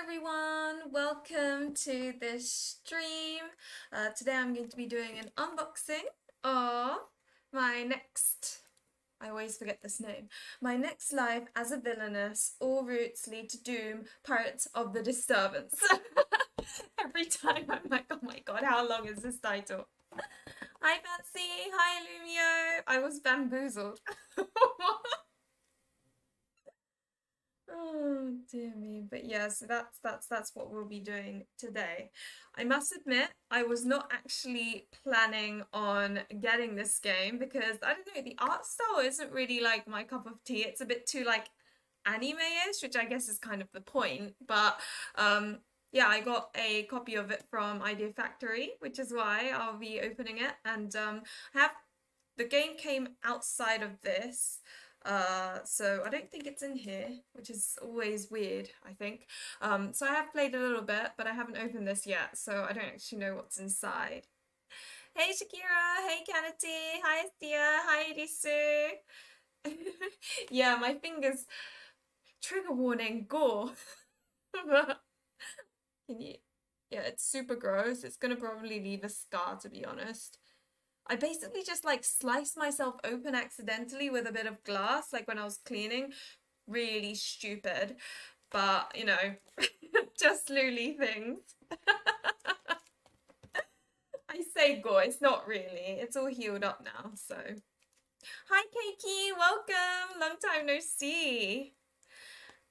everyone, welcome to this stream. Today I'm going to be doing an unboxing of my next, I always forget this name, my next life as a villainess, all routes lead to doom, Pirates of the Disturbance. Every time I'm like, oh my god, how long is this title? Hi Fancy, hi Lumio, I was bamboozled. Oh dear me. But yeah, so that's what we'll be doing today. I must admit, I was not actually planning on getting this game because I don't know, the art style isn't really like my cup of tea. It's a bit too like anime-ish, which I guess is kind of the point. But yeah, I got a copy of it from Idea Factory, which is why I'll be opening it. And I have the game came outside of this. So I don't think it's in here, which is always weird, I think. So I have played a little bit, but I haven't opened this yet, so I don't actually know what's inside. Hey Shakira, hey Kanati, hi Thea, hi Risu. Yeah, my fingers, trigger warning, gore. Can you? Yeah, it's super gross. It's gonna probably leave a scar, to be honest. I basically just like sliced myself open accidentally with a bit of glass, like when I was cleaning. Really stupid, but you know, just Luli things. I say gore, it's not really. It's all healed up now, so. Hi Keiki, welcome! Long time no see.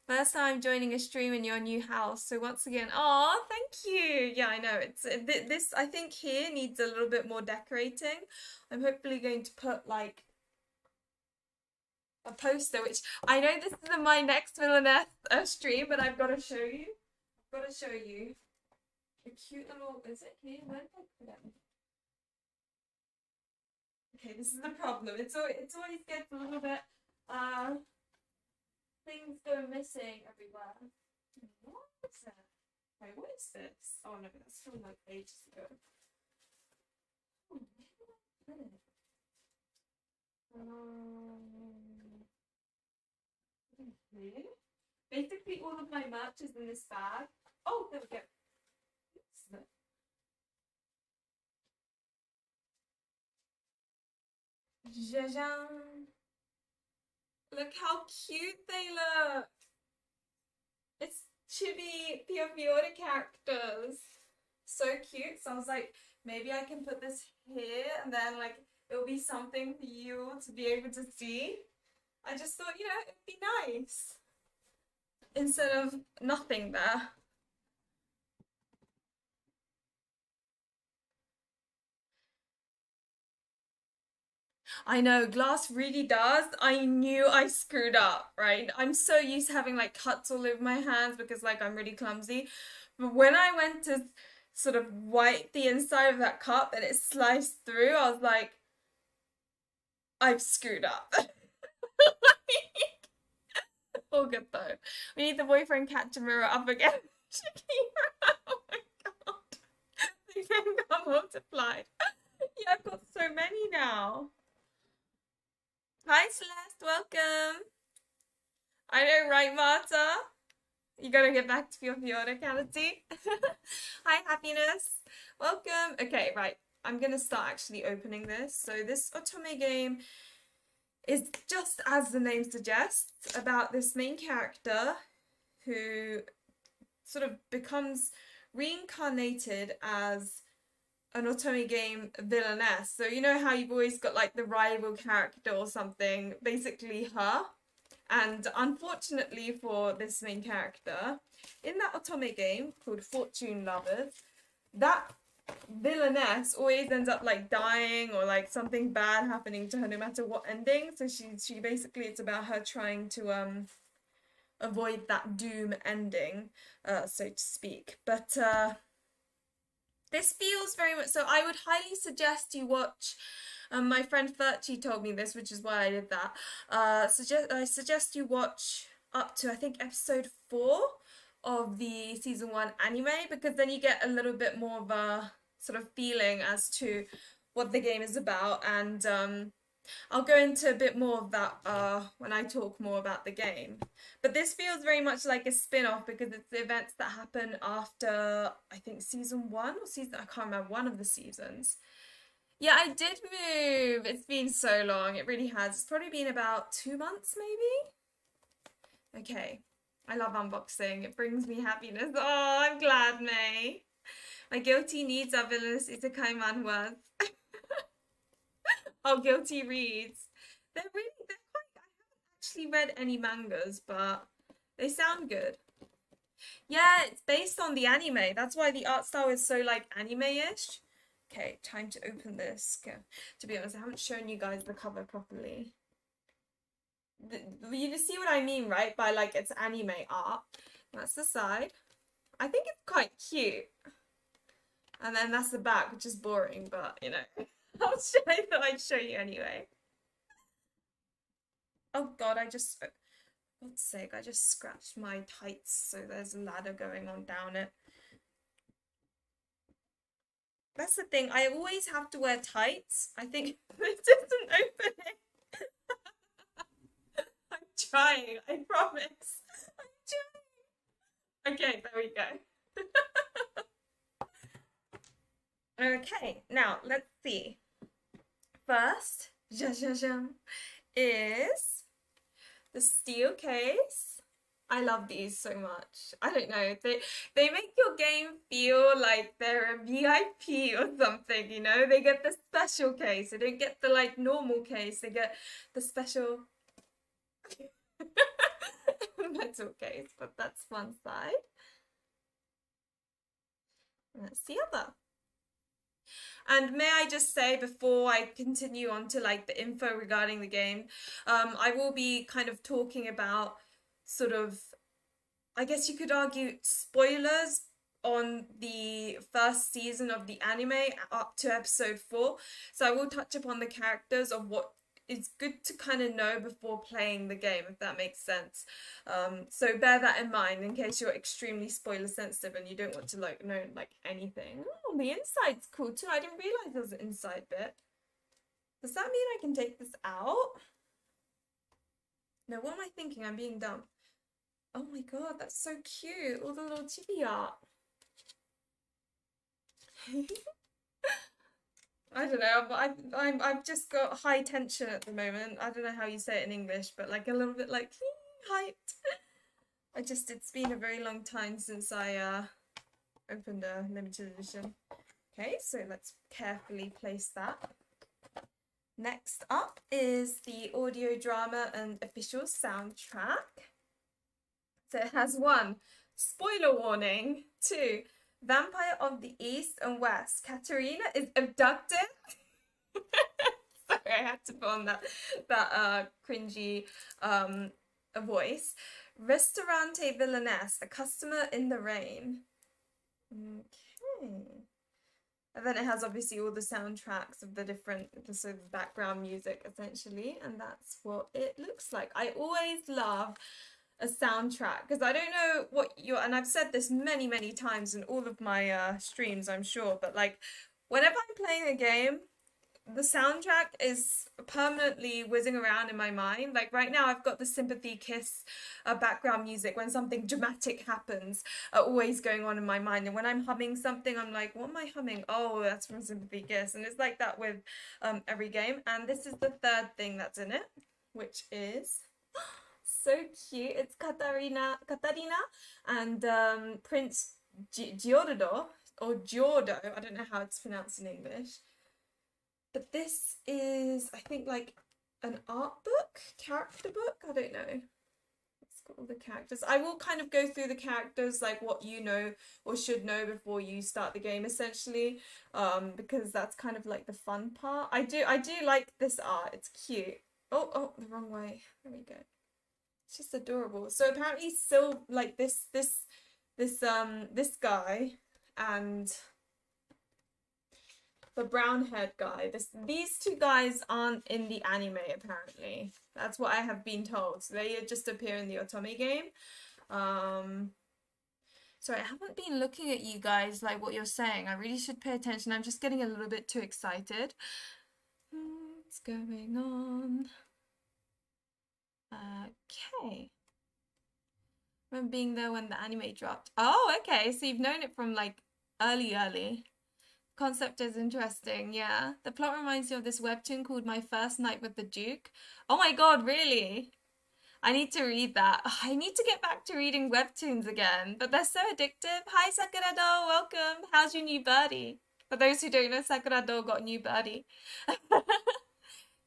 First time joining a stream in your new house. So once again, oh, thank you. Yeah, I know. It's this I think here needs a little bit more decorating. I'm hopefully going to put like a poster, which I know this is my next Villainess stream, but I've got to show you. I've got to show you a cute little. Is it here? Where did I put it? Okay, this is the problem. It's always gets a little bit things go missing everywhere. What is it? Wait, what is this? Oh no, that's from like ages ago. Oh, where did I put it? Here. Basically, all of my merch is in this bag. Oh, there we go. Zhazhan. Look how cute they look. It's chibi Pia Fiore characters. So cute. So I was like, maybe I can put this here and then like it'll be something for you to be able to see. I just thought, you know, it'd be nice. Instead of nothing there. I know, glass really does. I knew I screwed up, right? I'm so used to having like cuts all over my hands because like I'm really clumsy. But when I went to sort of wipe the inside of that cup and it sliced through, I was like, I've screwed up. All good though. We need the boyfriend catcher mirror up again. Shakira, oh my god. They can come multiplied. Yeah, I've got so many now. Hi Celeste, welcome. I know, right, Marta? You gotta get back to your theatricality. Hi, happiness. Welcome. Okay, right. I'm gonna start actually opening this. So this Otome game is just as the name suggests about this main character who sort of becomes reincarnated as an Otome game villainess. So you know how you've always got like the rival character or something, basically her. And unfortunately for this main character, in that Otome game called Fortune Lovers, that villainess always ends up like dying or like something bad happening to her no matter what ending. So she basically, it's about her trying to avoid that doom ending, so to speak. But this feels very much so. I would highly suggest you watch. My friend Furchi told me this, which is why I did that. I suggest you watch up to I think episode 4 of the season 1 anime, because then you get a little bit more of a sort of feeling as to what the game is about. And I'll go into a bit more of that when I talk more about the game. But this feels very much like a spin-off because it's the events that happen after, I think, season one or season, I can't remember, one of the seasons. Yeah, I did move. It's been so long. It really has. It's probably been about 2 months, maybe? Okay. I love unboxing. It brings me happiness. Oh, I'm glad, May. My guilty needs are villainous isekai manhwas. Oh, guilty reads. They're quite, I haven't actually read any mangas, but they sound good. Yeah, it's based on the anime. That's why the art style is so like anime-ish. Okay, time to open this. Okay. To be honest, I haven't shown you guys the cover properly. You see what I mean, right? By like it's anime art. That's the side. I think it's quite cute. And then that's the back, which is boring, but you know, I thought I'd show you anyway. Oh God, for God's sake, I just scratched my tights, so there's a ladder going on down it. That's the thing, I always have to wear tights. I think this isn't opening. I'm trying, I promise. I'm trying. Okay, there we go. Okay, now let's see. First, is the steel case. I love these so much. I don't know. They make your game feel like they're a VIP or something, you know? They get the special case. They don't get the like normal case. They get the special metal case, but that's one side. And that's the other. And may I just say before I continue on to like the info regarding the game, I will be kind of talking about sort of, I guess you could argue, spoilers on the first season of the anime up to episode 4. So I will touch upon the characters of what is good to kind of know before playing the game, if that makes sense. So bear that in mind in case you're extremely spoiler sensitive and you don't want to like know like anything. Oh, the inside's cool too. I didn't realize there was an inside bit. Does that mean I can take this out? No, what am I thinking? I'm being dumb. Oh my God, that's so cute. All the little chibi art. I don't know. I've just got high tension at the moment. I don't know how you say it in English, but like a little bit like hyped. It's been a very long time since I opened a limited edition. Okay, so let's carefully place that. Next up is the audio drama and official soundtrack. So it has 1, spoiler warning. 2, Vampire of the East and West. Katerina is abducted. Sorry, I had to put on that cringy voice. Restaurante Villainess, a customer in the rain. Okay. And then it has obviously all the soundtracks of the sort of background music essentially, and that's what it looks like. I always love a soundtrack because I don't know what and I've said this many times in all of my streams, I'm sure, but like whenever I'm playing a game, the soundtrack is permanently whizzing around in my mind. Like right now I've got the Sympathy Kiss background music when something dramatic happens always going on in my mind, and when I'm humming something I'm like, what am I humming? Oh, that's from Sympathy Kiss. And it's like that with every game. And this is the 3rd thing that's in it, which is so cute. It's Katarina and Prince Giordo, or Giordo, I don't know how it's pronounced in English. But this is, I think, like an art book, character book, I don't know. It's got all the characters. I will kind of go through the characters, like what you know or should know before you start the game, essentially, because that's kind of like the fun part. I do like this art. It's cute. Oh, the wrong way. There we go. It's just adorable. So apparently still like this guy and the brown-haired guy. These 2 guys aren't in the anime apparently. That's what I have been told. So they just appear in the OTOME game. Sorry, I haven't been looking at you guys like what you're saying. I really should pay attention. I'm just getting a little bit too excited. What's going on? Okay. Remember being there when the anime dropped. Oh, okay. So you've known it from like early. Concept is interesting, yeah. The plot reminds you of this webtoon called My First Night with the Duke. Oh my God, really? I need to read that. Ugh, I need to get back to reading webtoons again, but they're so addictive. Hi, Sakurado, welcome. How's your new birdie? For those who don't know, Sakurado got a new birdie.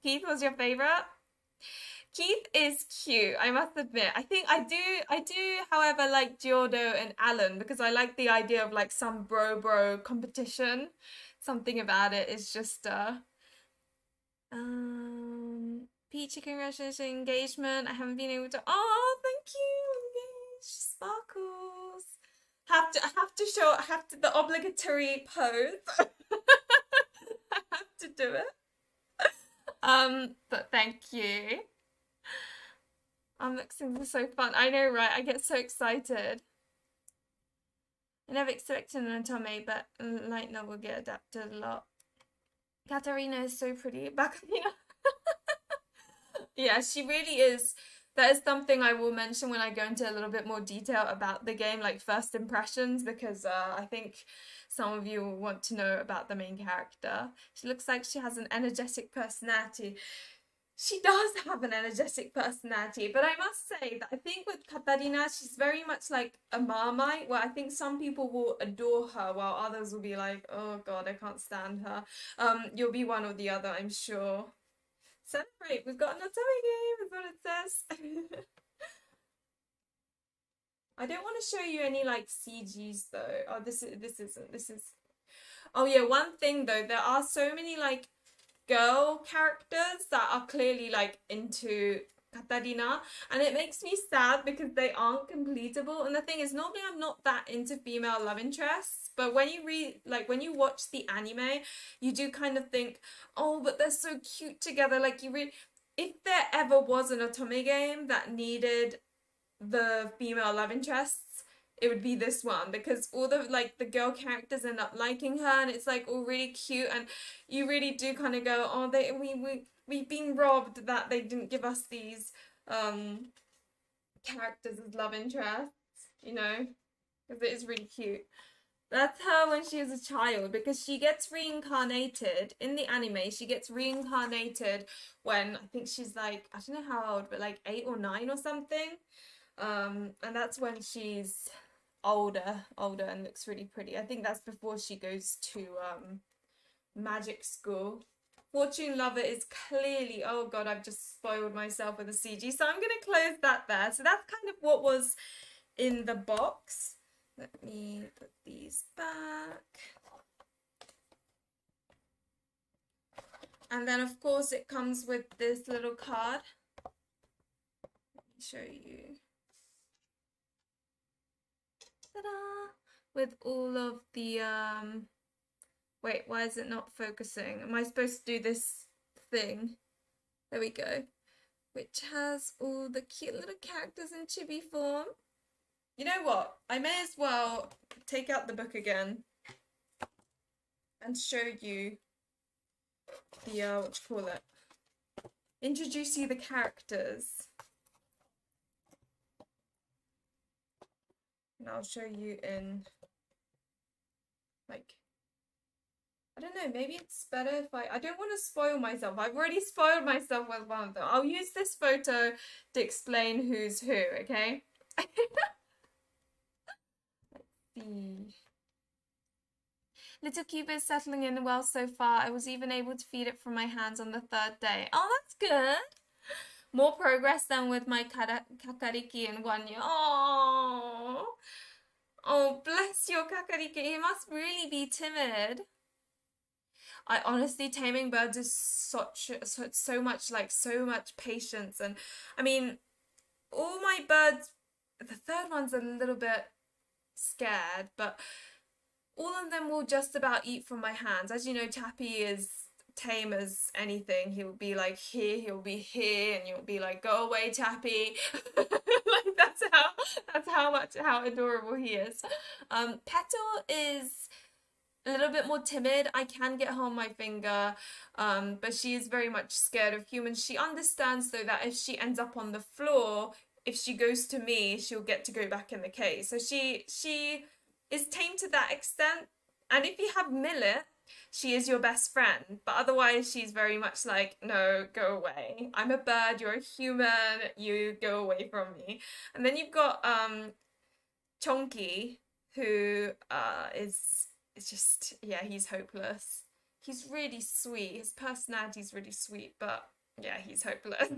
Keith was your favorite? Keith is cute, I must admit. I think I do, however, like Giordo and Alan because I like the idea of like some bro competition. Something about it is just Peachy, congratulations on engagement. I haven't been able to. Oh, thank you, engaged sparkles. I have to the obligatory pose. I have to do it. But thank you. Unboxings are so fun. I know, right? I get so excited. I never expected an Otome, but light novel get adapted a lot. Katarina is so pretty. Baccarina. Yeah, she really is. That is something I will mention when I go into a little bit more detail about the game, like first impressions, because I think some of you will want to know about the main character. She looks like she has an energetic personality. She does have an energetic personality, but I must say that I think with Katarina, she's very much like a Marmite, where I think some people will adore her, while others will be like, oh God, I can't stand her. You'll be one or the other, I'm sure. Celebrate, we've got an Otome game, is what it says. I don't want to show you any like CGs though. Oh, this is. Oh yeah, one thing though, there are so many like girl characters that are clearly like into Katarina, and it makes me sad because they aren't completable. And the thing is, normally I'm not that into female love interests, but when you when you watch the anime, you do kind of think, oh, but they're so cute together. Like you really, if there ever was an Otome game that needed the female love interests, it would be this one, because all the like the girl characters end up liking her and it's like all really cute, and you really do kind of go, oh, we've been robbed that they didn't give us these characters as love interests, you know, because it is really cute. That's her when she was a child, because she gets reincarnated in the anime. She gets reincarnated when I think she's like, I don't know how old, but like 8 or 9 or something. And that's when she's older and looks really pretty. I think that's before she goes to magic school. Fortune Lover is clearly, oh God, I've just spoiled myself with a CG, so I'm gonna close that there. So that's kind of what was in the box. Let me put these back. And then of course it comes with this little card. Let me show you. Ta-da! With all of the wait, why is it not focusing? Am I supposed to do this thing? There we go. Which has all the cute little characters in chibi form. You know what? I may as well take out the book again and show you the what you call it? Introduce you the characters. And I'll show you in like, I don't know, maybe it's better if I don't want to spoil myself. I've already spoiled myself with one of them. I'll use this photo to explain who's who, okay? Let's see. Little Cupid is settling in well so far. I was even able to feed it from my hands on the 3rd day. Oh, that's good. More progress than with my Kakariki and Guanyu. Oh, oh, bless your Kakariki. You must really be timid. I honestly, taming birds is so much patience, and I mean, all my birds. The 3rd one's a little bit scared, but all of them will just about eat from my hands. As you know, Tappy is tame as anything. He'll be like here, he'll be here, and you'll be like, go away, Tappy. Like that's how adorable he is. Petal is a little bit more timid. I can get her on my finger, but she is very much scared of humans. She understands though that if she ends up on the floor, if she goes to me, she'll get to go back in the cage. So she is tame to that extent. And if you have Millet, she is your best friend. But otherwise, she's very much like, no, go away. I'm a bird. You're a human. You go away from me. And then you've got Chonky, who is just, yeah, he's hopeless. He's really sweet. His personality's really sweet, but yeah, he's hopeless.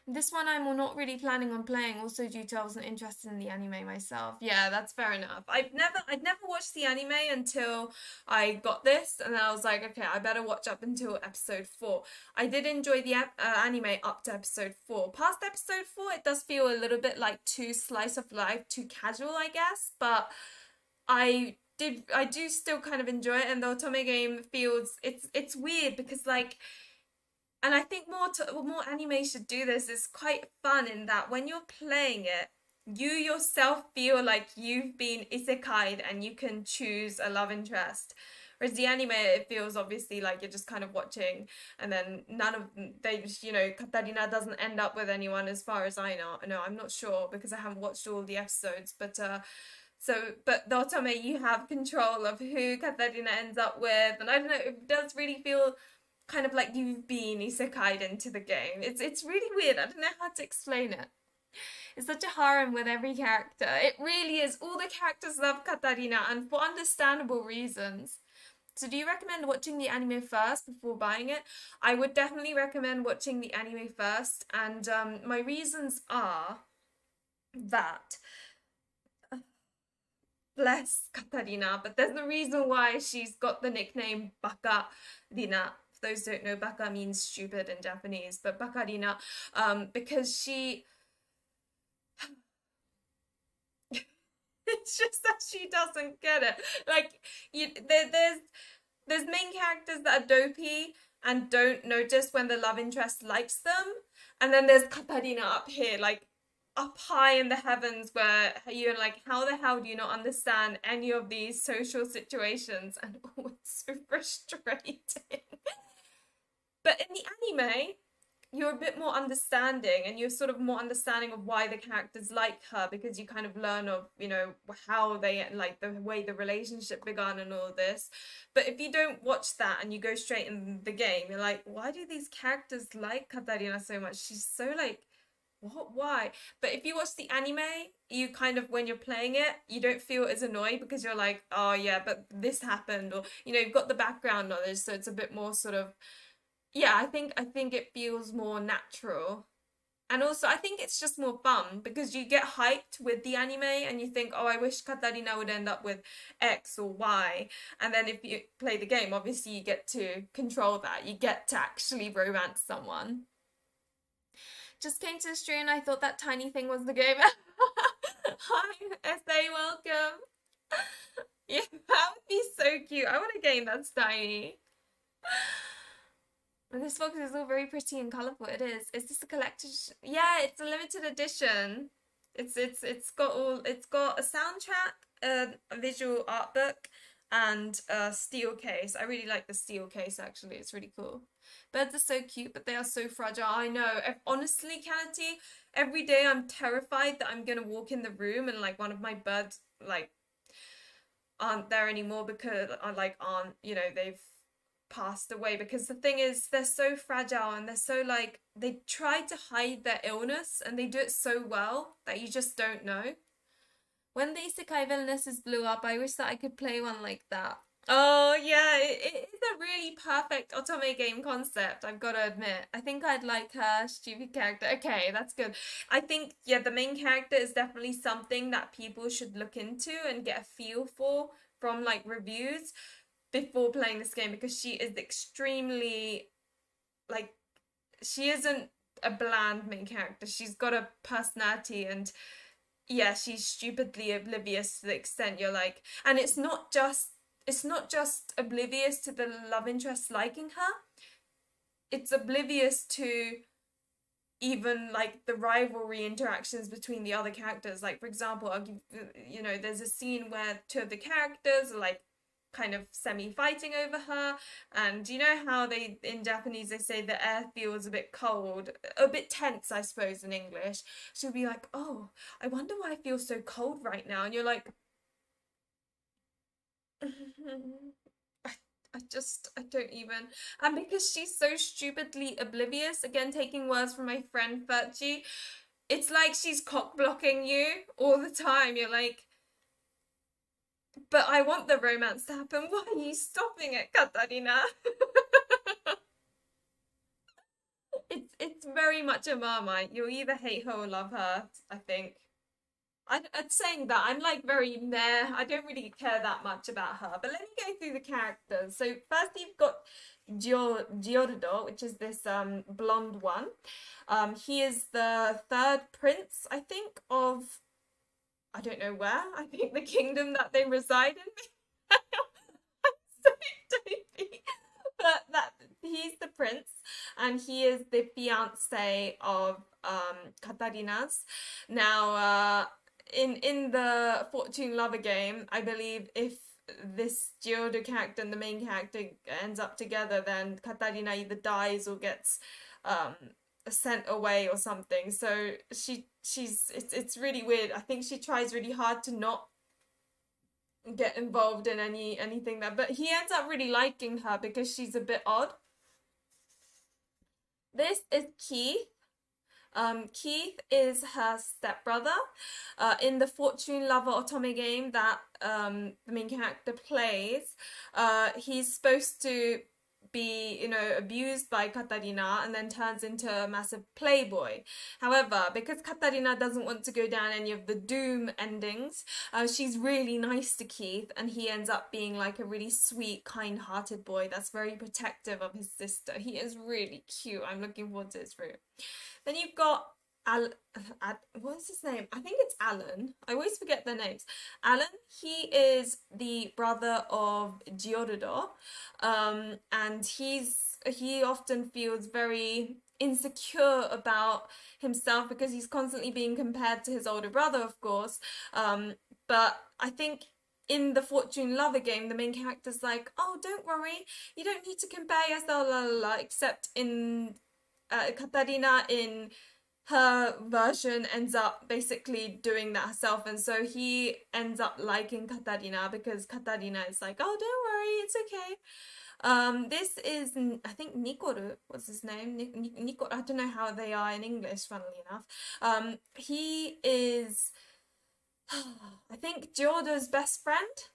This one I'm not really planning on playing, also due to I wasn't interested in the anime myself. Yeah, that's fair enough. I'd never watched the anime until I got this, and then I was like, okay, I better watch up until episode 4. I did enjoy the anime up to episode 4. Past episode 4, it does feel a little bit like too slice of life, too casual, I guess, but I do still kind of enjoy it, and the Otome game feels it's weird because like, and I think more anime should do this. It's quite fun in that when you're playing it, you yourself feel like you've been isekai'd and you can choose a love interest. Whereas the anime, it feels obviously like you're just kind of watching, and then none of they, Katarina doesn't end up with anyone as far as I know. No, I'm not sure because I haven't watched all the episodes, but but the Otome, you have control of who Katarina ends up with, and I don't know, it does really feel kind of like you've been isekai'd into the game. It's really weird. I don't know how to explain it. It's such a harem with every character. It really is. All the characters love Katarina, and for understandable reasons. So do you recommend watching the anime first before buying it? I would definitely recommend watching the anime first, and my reasons are that bless Katarina, but there's a reason why she's got the nickname Bakarina. For those who don't know, Baka means stupid in Japanese, but Bakarina, because she it's just that she doesn't get it. Like there's main characters that are dopey and don't notice when the love interest likes them, and then there's Katarina up here, like up high in the heavens, where you're like, how the hell do you not understand any of these social situations? And oh, it's so frustrating. But in the anime, you're a bit more understanding, and you're sort of more understanding of why the characters like her, because you kind of learn of, how they like the way the relationship began and all this. But if you don't watch that and you go straight in the game, you're like, why do these characters like Katarina so much? She's so like, what, why? But if you watch the anime, you kind of, when you're playing it, you don't feel as annoyed because you're like, oh yeah, but this happened, or you've got the background knowledge, so it's a bit more sort of, yeah, I think it feels more natural. And also I think it's just more fun because you get hyped with the anime and you think, oh, I wish Katarina would end up with X or Y. And then if you play the game, obviously you get to control that. You get to actually romance someone. Just came to the stream and I thought that tiny thing was the game. Hi, SA, welcome. Yeah, that would be so cute. I want a game that's tiny. And this box is all very pretty and colourful. It is. Is this a collector's? Yeah, it's a limited edition. It's got a soundtrack, a visual art book, and a steel case. I really like the steel case actually. It's really cool. Birds are so cute, but they are so fragile. I know. Honestly, Kennedy, every day I'm terrified that I'm gonna walk in the room and like one of my birds like aren't there anymore because I like aren't, they've passed away, because the thing is they're so fragile and they're so like, they try to hide their illness and they do it so well that you just don't know. When the Isekai Villainess blew up, I wish that I could play one like that. Oh yeah, it is a really perfect Otome game concept, I've got to admit. I think I'd like her stupid character. Okay, that's good. I think, yeah, the main character is definitely something that people should look into and get a feel for from like reviews before playing this game, because she is extremely, like, she isn't a bland main character. She's got a personality, and yeah, she's stupidly oblivious to the extent you're like, and it's not just oblivious to the love interest liking her, it's oblivious to even like the rivalry interactions between the other characters. Like for example, I'll give, you know, there's a scene where two of the characters are like kind of semi-fighting over her, and you know how they in Japanese they say the air feels a bit cold, a bit tense, I suppose in English. She'll be like, oh, I wonder why I feel so cold right now, and you're like, I don't even. And because she's so stupidly oblivious, again, taking words from my friend Fergie, it's like she's cock blocking you all the time. You're like, but I want the romance to happen. Why are you stopping it, Katarina? It's very much a Marmite. You'll either hate her or love her, I think. I'd saying that I'm like very meh. I don't really care that much about her. But let me go through the characters. So first you've got Giordo, which is this blonde one. He is the third prince, I think, of I don't know where. I think the kingdom that they reside in. I'm so dopey. But that he's the prince, and he is the fiance of Katarina's. Now, in the Fortune Lover game, I believe if this Giordo character and the main character ends up together, then Katarina either dies or gets um sent away or something. So it's really weird. I think she tries really hard to not get involved in anything that, but he ends up really liking her because she's a bit odd. This is Keith. Keith is her stepbrother. In the Fortune Lover Otome game that the main character plays, he's supposed to be, you know, abused by Katarina and then turns into a massive playboy. However, because Katarina doesn't want to go down any of the doom endings, she's really nice to Keith, and he ends up being like a really sweet, kind-hearted boy that's very protective of his sister. He is really cute. I'm looking forward to his route. Then you've got what's his name? I think it's Alan. I always forget their names. Alan, he is the brother of Giordo, and he often feels very insecure about himself because he's constantly being compared to his older brother, of course. But I think in the Fortune Lover game, the main character's like, oh, don't worry, you don't need to compare yourself, la la la, except in Katarina in her version ends up basically doing that herself, and so he ends up liking Katarina because Katarina is like, oh, don't worry, it's okay. This is, I think, Nikoru was his name. Nikoru, I don't know how they are in English, funnily enough. He is, I think, Giordo's best friend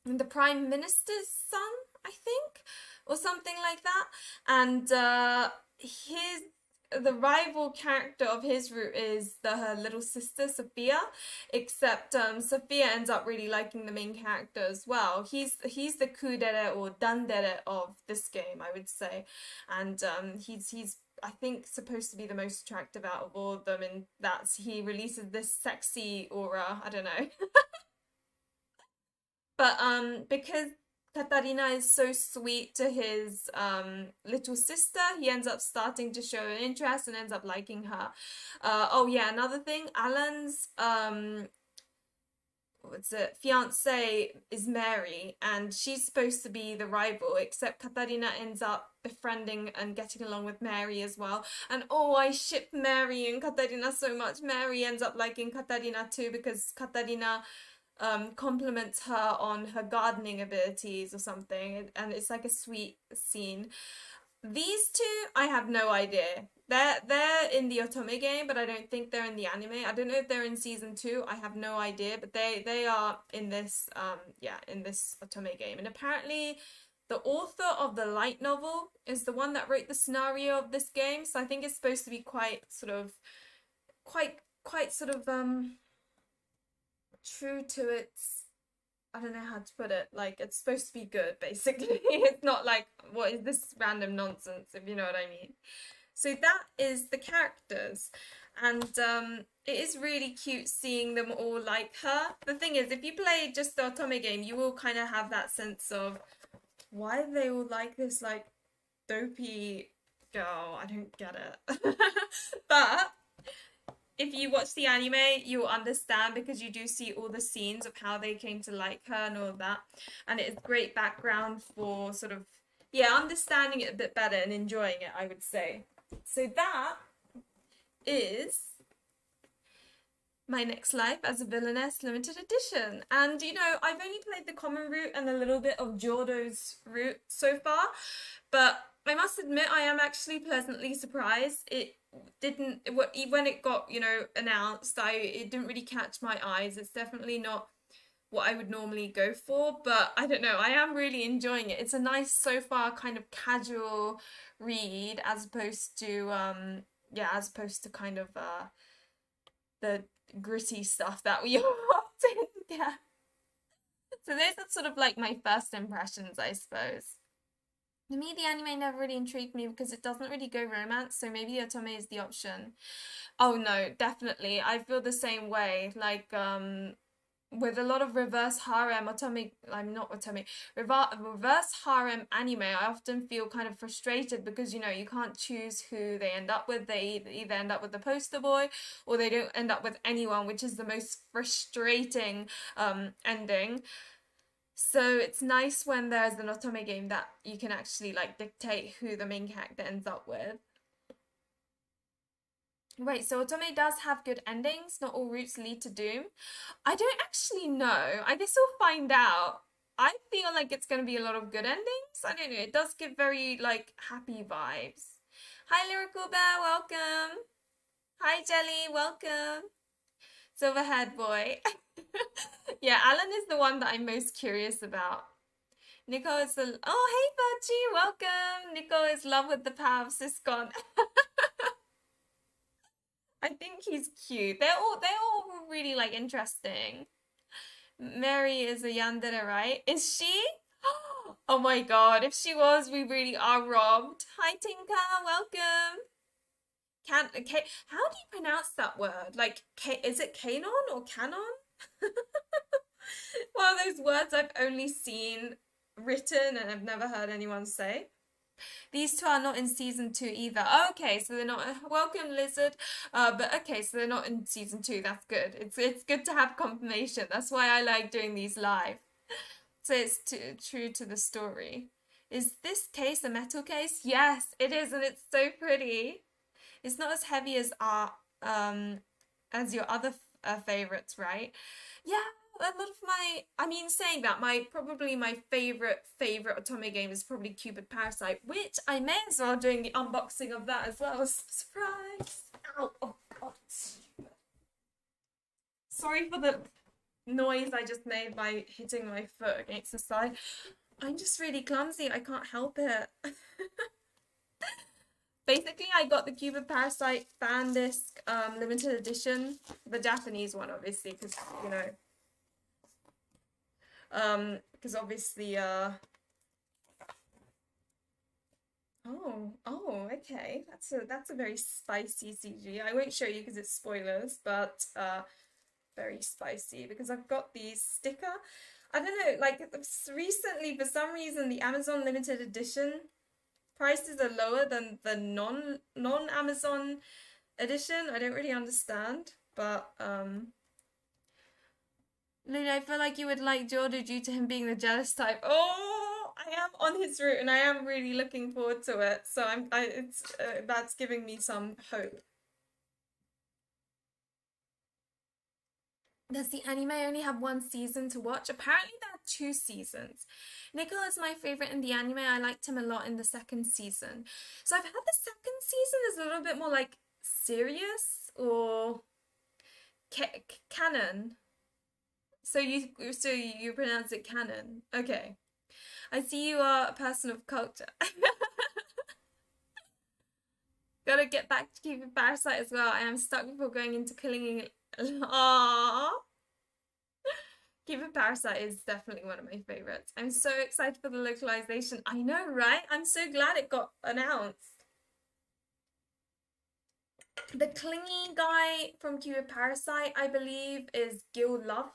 and the Prime Minister's son, I think, or something like that. And the rival character of his route is her little sister Sophia, except Sophia ends up really liking the main character as well. He's the kudere or dandere of this game, I would say, and he's I think supposed to be the most attractive out of all of them, and that's he releases this sexy aura. I don't know. But because Katarina is so sweet to his little sister, he ends up starting to show an interest and ends up liking her. Oh yeah, another thing, Alan's what's it, fiance is Mary, and she's supposed to be the rival, except Katarina ends up befriending and getting along with Mary as well. And oh, I ship Mary and Katarina so much. Mary ends up liking Katarina too because Katarina compliments her on her gardening abilities or something, and it's like a sweet scene. These two, I have no idea. They're in the Otome game, but I don't think they're in the anime. I don't know if they're in season 2. I have no idea, but they are in this in this Otome game. And apparently the author of the light novel is the one that wrote the scenario of this game, so I think it's supposed to be quite sort of true to its, I don't know how to put it, like it's supposed to be good basically. It's not like, what is this random nonsense, if you know what I mean. So that is the characters, and it is really cute seeing them all like her. The thing is, if you play just the Otome game, you will kind of have that sense of, why do they all like this like dopey girl? I don't get it. if you watch the anime, you'll understand because you do see all the scenes of how they came to like her and all of that. And it is great background for sort of, yeah, understanding it a bit better and enjoying it, I would say. So that is my next life as a villainess limited edition. And you know, I've only played the common route and a little bit of Jordo's route so far, but I must admit I am actually pleasantly surprised. It didn't, when it got, you know, announced, it didn't really catch my eyes. It's definitely not what I would normally go for, but I don't know, I am really enjoying it. It's a nice so far kind of casual read as opposed to yeah, as opposed to kind of the gritty stuff that we often get. So those are sort of like my first impressions, I suppose. For me, the anime never really intrigued me because it doesn't really go romance, so maybe Otome is the option. Oh no, definitely. I feel the same way. Like, with a lot of reverse harem otome, I'm not otome, reverse harem anime, I often feel kind of frustrated because, you know, you can't choose who they end up with. They either end up with the poster boy or they don't end up with anyone, which is the most frustrating ending. So it's nice when there's an otome game that you can actually like dictate who the main character ends up with. Wait, so Otome does have good endings. Not all routes lead to doom. I don't actually know. I guess we'll find out. I feel like it's going to be a lot of good endings. I don't know. It does give very like happy vibes. Hi, Lyrical Bear. Welcome. Hi, Jelly. Welcome. Silverhead Boy. Yeah, Alan is the one that I'm most curious about. Nico is the... Oh, hey, Virgie. Welcome. Nico is love with the power of Siscon. I think he's cute. They're all really like interesting. Mary is a yandere, right? Is she? Oh my god, if she was, we really are robbed. Hi Tinka, welcome. How do you pronounce that word? Like, is it canon or canon? One of those words I've only seen written and I've never heard anyone say. These two are not in season 2 either. Oh, okay, so they're not. Welcome, Lizard. But okay, so they're not in season 2. That's good. It's good to have confirmation. That's why I like doing these live. So it's true to the story. Is this case a metal case? Yes, it is, and it's so pretty. It's not as heavy as your other favorites, right? Yeah, a lot of my, I mean, saying that, probably my favorite Otome game is probably Cupid Parasite, which I may as well doing the unboxing of that as well. Surprise! Ow! Oh god, stupid. Sorry for the noise I just made by hitting my foot against the side. I'm just really clumsy. I can't help it. Basically, I got the Cupid Parasite fan disc limited edition, the Japanese one, obviously, because you know. Because obviously, oh, okay, that's a very spicy CG. I won't show you because it's spoilers, but very spicy because I've got the sticker. I don't know, like recently for some reason the Amazon limited edition prices are lower than the non-Amazon edition. I don't really understand, but Luna, I feel like you would like Jordo due to him being the jealous type. Oh, I am on his route and I am really looking forward to it. So that's giving me some hope. Does the anime only have one season to watch? Apparently there are 2 seasons. Nicole is my favorite in the anime. I liked him a lot in the 2nd season. So I've heard the 2nd season is a little bit more like serious or canon. So you pronounce it canon. Okay. I see you are a person of culture. Gotta get back to Cupid Parasite as well. I am stuck before going into killing. Aww. Cupid Parasite is definitely one of my favorites. I'm so excited for the localization. I know, right? I'm so glad it got announced. The clingy guy from Cupid Parasite, I believe, is Gil Love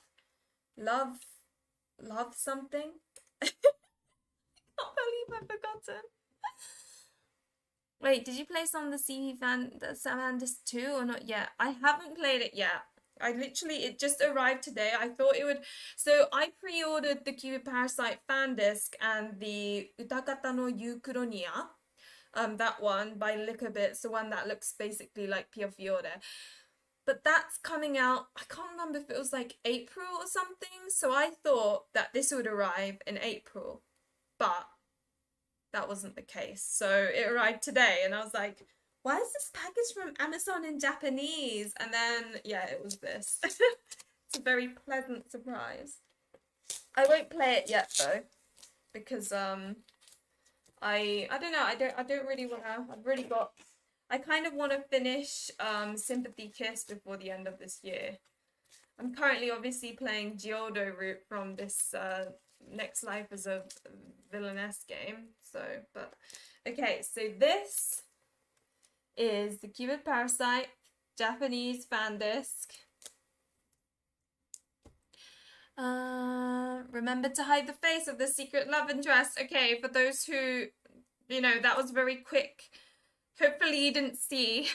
something. I can't believe I've forgotten. Wait, did you play some of the Sandis too or not yet? I haven't played it yet. I literally, it just arrived today. I thought it would. So I pre-ordered the Cupid Parasite fan disc and the Utakata no Yukuronia. That one by Lickabits, the one that looks basically like Pio Fiore. But that's coming out, I can't remember if it was like April or something. So I thought that this would arrive in April. But that wasn't the case. So it arrived today and I was like, why is this package from Amazon in Japanese? And then, yeah, it was this. It's a very pleasant surprise. I won't play it yet though, because I don't know, I don't really wanna, I kind of want to finish Sympathy Kiss before the end of this year. I'm currently obviously playing Geodo route from this Next Life as a Villainess game. So, but okay, so this is the Cupid Parasite Japanese fan disc. Remember to hide the face of the secret love interest. Okay, for those who, you know, that was very quick. Hopefully you didn't see.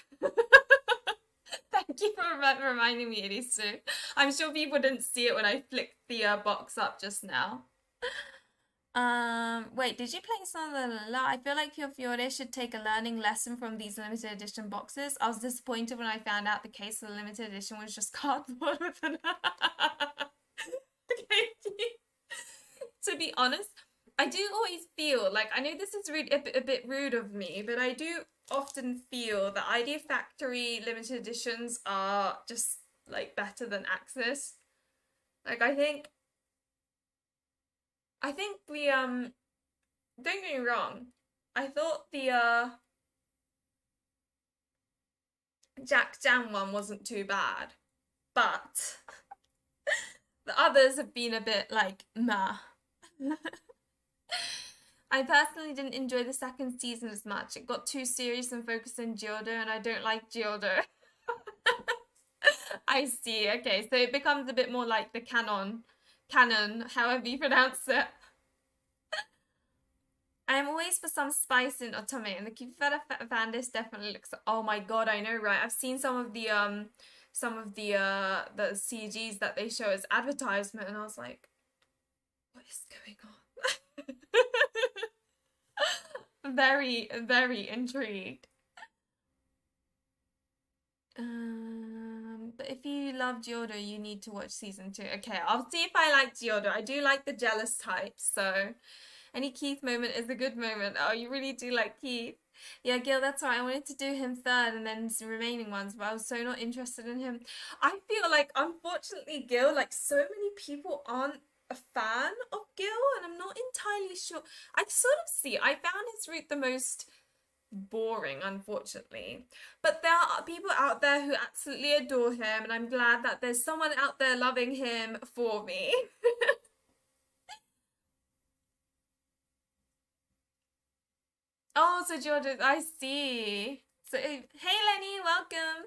Thank you for reminding me, Elisu. I'm sure people didn't see it when I flicked the box up just now. Wait, did you play some of the I feel like Pure Fiore should take a learning lesson from these limited edition boxes. I was disappointed when I found out the case of the limited edition was just cardboard with an okay. To be honest, I do always feel like, I know this is really a bit rude of me, but I do often feel that Idea Factory limited editions are just like better than Axis. Like I think the don't get me wrong, I thought the Jack Jam one wasn't too bad, but the others have been a bit like meh. I personally didn't enjoy the second season as much. It got too serious and focused on Geodo, and I don't like Geodo. I see. Okay, so it becomes a bit more like the canon, however you pronounce it. I'm always for some spice in Otome, and the Cupid Vandis definitely looks. Oh my god, I know, right? I've seen some of the CGs that they show as advertisement, and I was like, what is going on? Very, very intrigued. But if you love Giordo, you need to watch season 2. Okay, I'll see if I like Giordo. I do like the jealous type, so any Keith moment is a good moment. Oh, you really do like Keith. Yeah, Gil, that's right. I wanted to do him third and then some remaining ones, but I was so not interested in him. I feel like, unfortunately, Gil, like so many people aren't a fan of Gil, and I'm not entirely sure. I sort of see, I found his route the most boring, unfortunately. But there are people out there who absolutely adore him, and I'm glad that there's someone out there loving him for me. Oh, so George, I see. So, hey Lenny, welcome.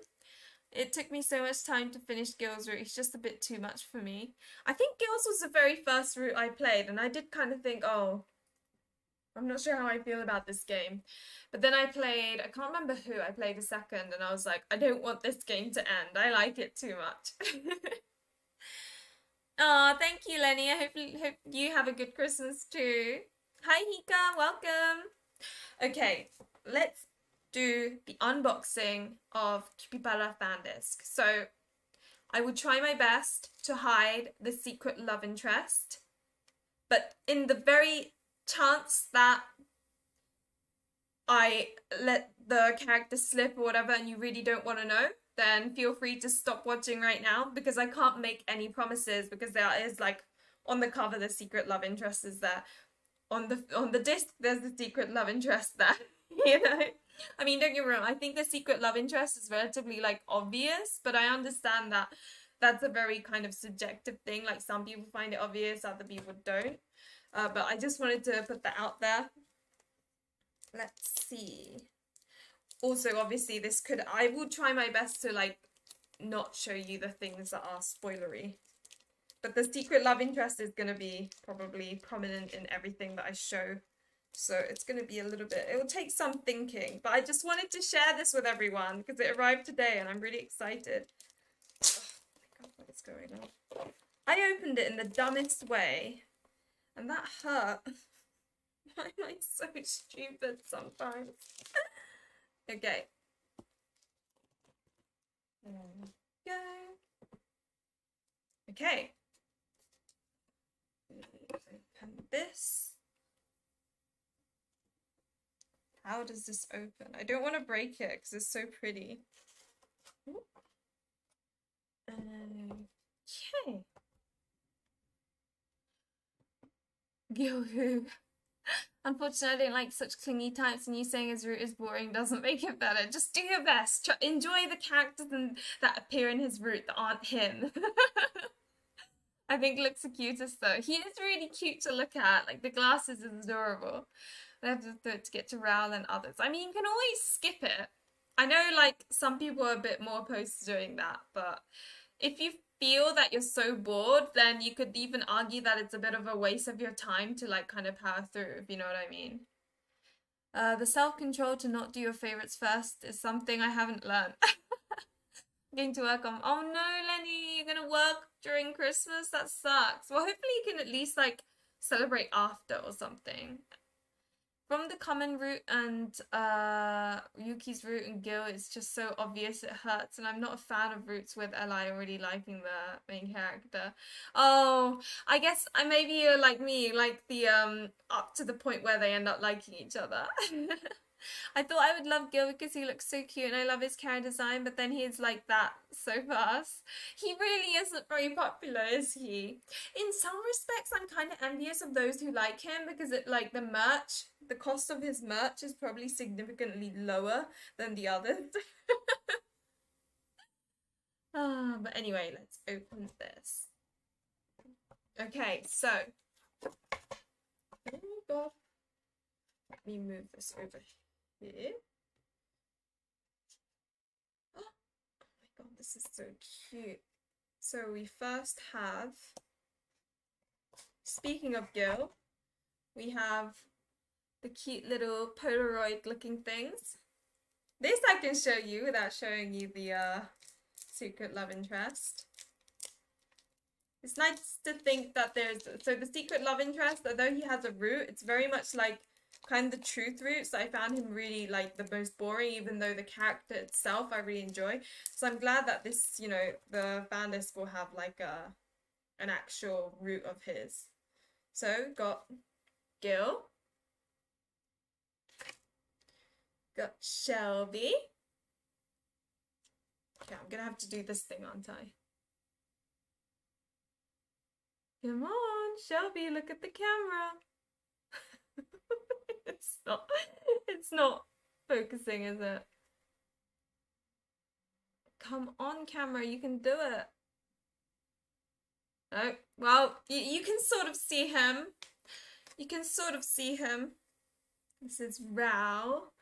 It took me so much time to finish Gil's route. It's just a bit too much for me. I think Gil's was the very first route I played, and I did kind of think, oh, I'm not sure how I feel about this game. But then I can't remember who, I played a second, and I was like, I don't want this game to end. I like it too much. Oh, thank you, Lenny. I hope you have a good Christmas too. Hi, Hika. Welcome. Okay, let's do the unboxing of Cupipala fan disc. So I will try my best to hide the secret love interest, but in the very chance that I let the character slip or whatever and you really don't want to know, then feel free to stop watching right now, because I can't make any promises, because there is, like, on the cover the secret love interest is there. On the disc there's the secret love interest there. You know, I mean, don't get me wrong, I think the secret love interest is relatively like obvious, but I understand that that's a very kind of subjective thing. Like some people find it obvious, other people don't. But I just wanted to put that out there. Let's see. Also, obviously, I will try my best to like not show you the things that are spoilery. But the secret love interest is going to be probably prominent in everything that I show So it's going to be a little bit, it will take some thinking, but I just wanted to share this with everyone because it arrived today and I'm really excited. Oh my God, what is going on? I opened it in the dumbest way and that hurt. Why am I so stupid sometimes? Okay. There we go. Okay. Open this. How does this open? I don't want to break it because it's so pretty. Okay. Gilhu. Unfortunately, I don't like such clingy types, and you saying his route is boring doesn't make it better. Just do your best. Enjoy the characters that appear in his route that aren't him. I think looks the cutest though. He is really cute to look at. Like the glasses is adorable. I have to get to Raoul and others. I mean, you can always skip it. I know like some people are a bit more opposed to doing that, but if you feel that you're so bored, then you could even argue that it's a bit of a waste of your time to like kind of power through, if you know what I mean. The self-control to not do your favorites first is something I haven't learned. Going to work on. Oh no, Lenny, you're gonna work during Christmas? That sucks. Well, hopefully you can at least like celebrate after or something. From the common route and Yuki's route and Gil, it's just so obvious it hurts, and I'm not a fan of routes with Eli already liking the main character. Oh, I guess maybe you're like me, like the up to the point where they end up liking each other. I thought I would love Gil because he looks so cute and I love his character design, but then he's like that so fast. He really isn't very popular, is he? In some respects, I'm kind of envious of those who like him because it like the cost of his merch is probably significantly lower than the others. But anyway, let's open this. Okay, so oh God, let me move this over here. Oh my God, this is so cute. So we first have, speaking of Gil, we have the cute little Polaroid looking things. This I can show you without showing you the secret love interest. It's nice to think that so the secret love interest, although he has a route, it's very much like kind of the truth route. So I found him really like the most boring, even though the character itself I really enjoy. So I'm glad that this, you know, the fan list will have like an actual route of his. So got Gil, got Shelby. Okay, I'm gonna have to do this thing, aren't I? Come on, Shelby, look at the camera. It's not focusing, is it? Come on, camera, you can do it. Oh, well, you can sort of see him. You can sort of see him. This is Rao.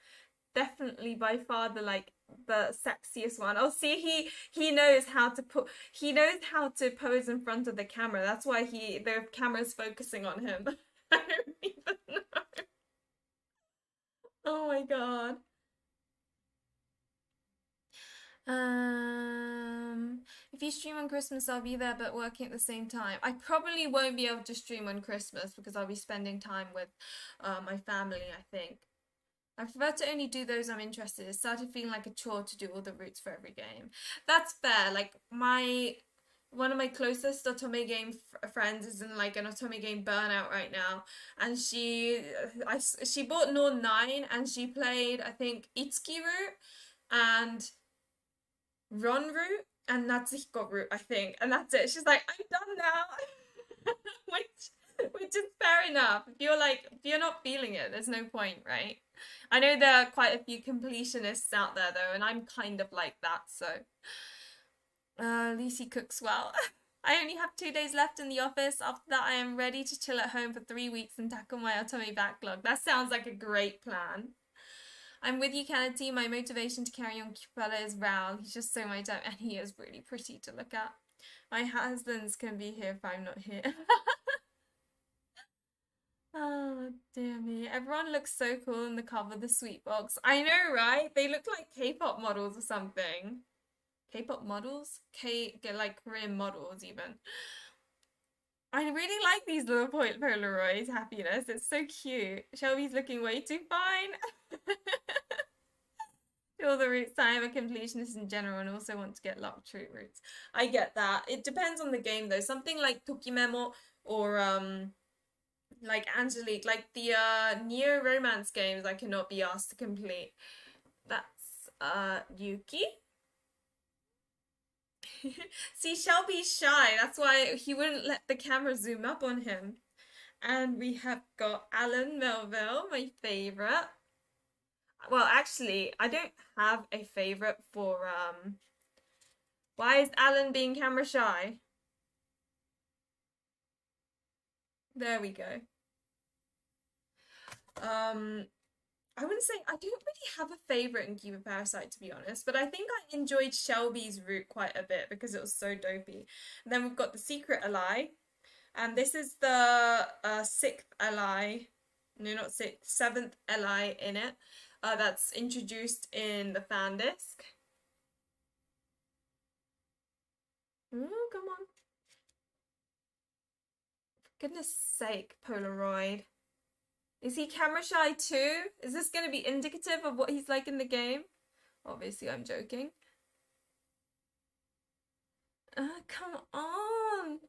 Definitely by far the sexiest one. Oh, see, he knows how to pose in front of the camera. That's why the camera's focusing on him. I don't even know. Oh my God. If you stream on Christmas, I'll be there, but working at the same time. I probably won't be able to stream on Christmas because I'll be spending time with my family, I think. I prefer to only do those I'm interested in. It started feeling like a chore to do all the routes for every game. That's fair. Like one of my closest Otome game friends is in like an Otome game burnout right now, and she bought Norn 9 and she played I think Itsuki route and Ron route and Natsuhiko route I think, and that's it. She's like, I'm done now. Which is fair enough. If you're not feeling it, there's no point, right? I know there are quite a few completionists out there though, and I'm kind of like that, so Lucy cooks well. I only have 2 days left in the office. After that, I am ready to chill at home for 3 weeks and tackle my Otome backlog. That sounds like a great plan. I'm with you, Kennedy. My motivation to carry on Cupella is Raoul. He's just so my type, and he is really pretty to look at. My husbands can be here if I'm not here. Oh, dear me. Everyone looks so cool in the cover of the sweet box. I know, right? They look like K-pop models or something. K-pop models? Like Korean models even. I really like these little Polaroids, happiness. It's so cute. Shelby's looking way too fine. All the routes. I am a completionist in general and also want to get luxury routes. I get that. It depends on the game though. Something like Tokimemo or like Angelique, like the neo romance games I cannot be asked to complete. That's Yuki. See, Shelby's shy. That's why he wouldn't let the camera zoom up on him. And we have got Alan Melville, my favorite. Well, actually, I don't have a favorite for why is Alan being camera shy? There we go. Um I wouldn't say I don't really have a favorite in Cupid Parasite to be honest, but I think I enjoyed Shelby's route quite a bit because it was so dopey. And then we've got the Secret Ally, and this is the sixth ally, no, not sixth, seventh ally in it. That's introduced in the fan disc. Oh, come on. For goodness sake, Polaroid. Is he camera shy too? Is this going to be indicative of what he's like in the game? Obviously, I'm joking. Come on.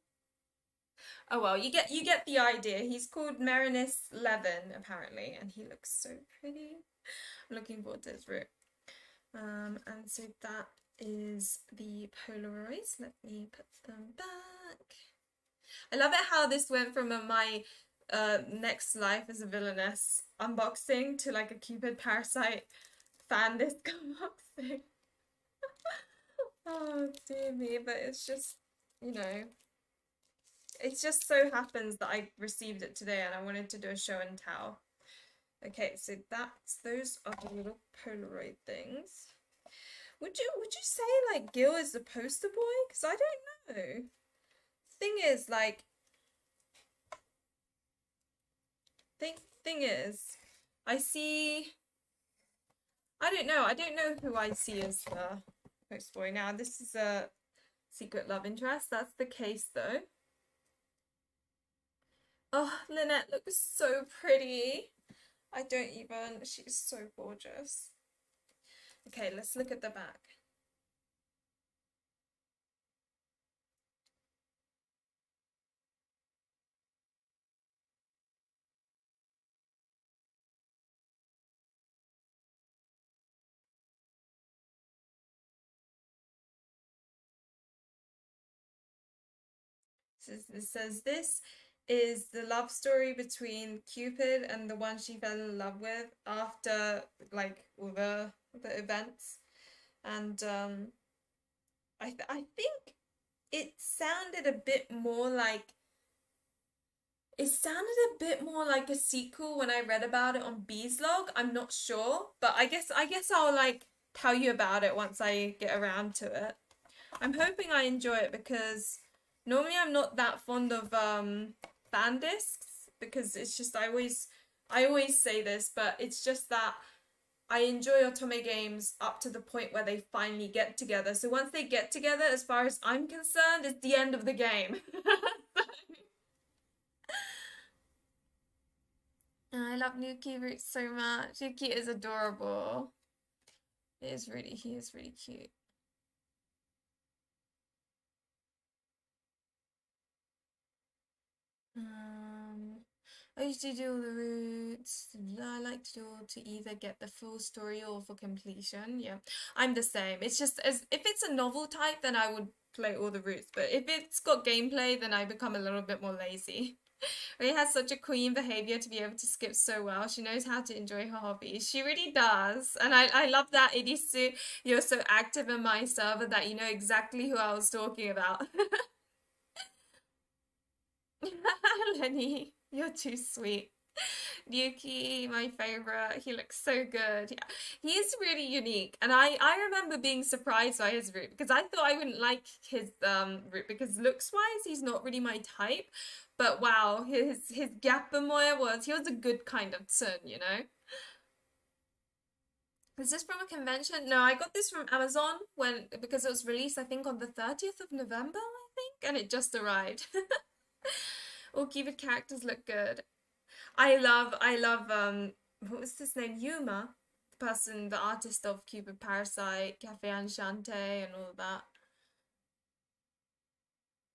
Oh well, you get the idea. He's called Marinus Levin apparently, and he looks so pretty. I'm looking forward to his route. And so that is the Polaroids. Let me put them back. I love it how this went from my next life as a villainess unboxing to like a Cupid Parasite fan disc unboxing. Oh dear me, but it's just, you know, it just so happens that I received it today and I wanted to do a show and tell. Okay, so those are the little Polaroid things. Would you say like Gil is the poster boy? Because I don't know. Thing is, like, thing is, I see. I don't know. I don't know who I see as the poster boy now. This is a secret love interest. That's the case though. Oh, Lynette looks so pretty. I don't even. She's so gorgeous. Okay, let's look at the back. It says this is the love story between Cupid and the one she fell in love with after like all the events. And I think it sounded a bit more like a sequel when I read about it on Bee's log. I'm not sure, but I guess I'll like tell you about it once I get around to it. I'm hoping I enjoy it because normally I'm not that fond of fan discs because it's just I always say this, but it's just that I enjoy Otome games up to the point where they finally get together. So once they get together, as far as I'm concerned, it's the end of the game. I love Nuki Roots so much. Nuki is adorable. He is really cute. I used to do all the routes. I like to do to either get the full story or for completion. Yeah, I'm the same. It's just as if it's a novel type, then I would play all the routes. But if it's got gameplay, then I become a little bit more lazy. Ray has such a queen behavior to be able to skip so well. She knows how to enjoy her hobbies. She really does. And I love that, Edisu, you're so active in my server that you know exactly who I was talking about. Lenny, you're too sweet. Ryuki, my favorite. He looks so good. Yeah. He is really unique. And I remember being surprised by his route because I thought I wouldn't like his route because looks wise he's not really my type. But wow, his Gappamoya he was a good kind of son, you know? Is this from a convention? No, I got this from Amazon because it was released I think on the 30th of November, I think, and it just arrived. All Cupid characters look good. I love what was his name? Yuma, the person, the artist of Cupid Parasite, Cafe Enchante, and all of that.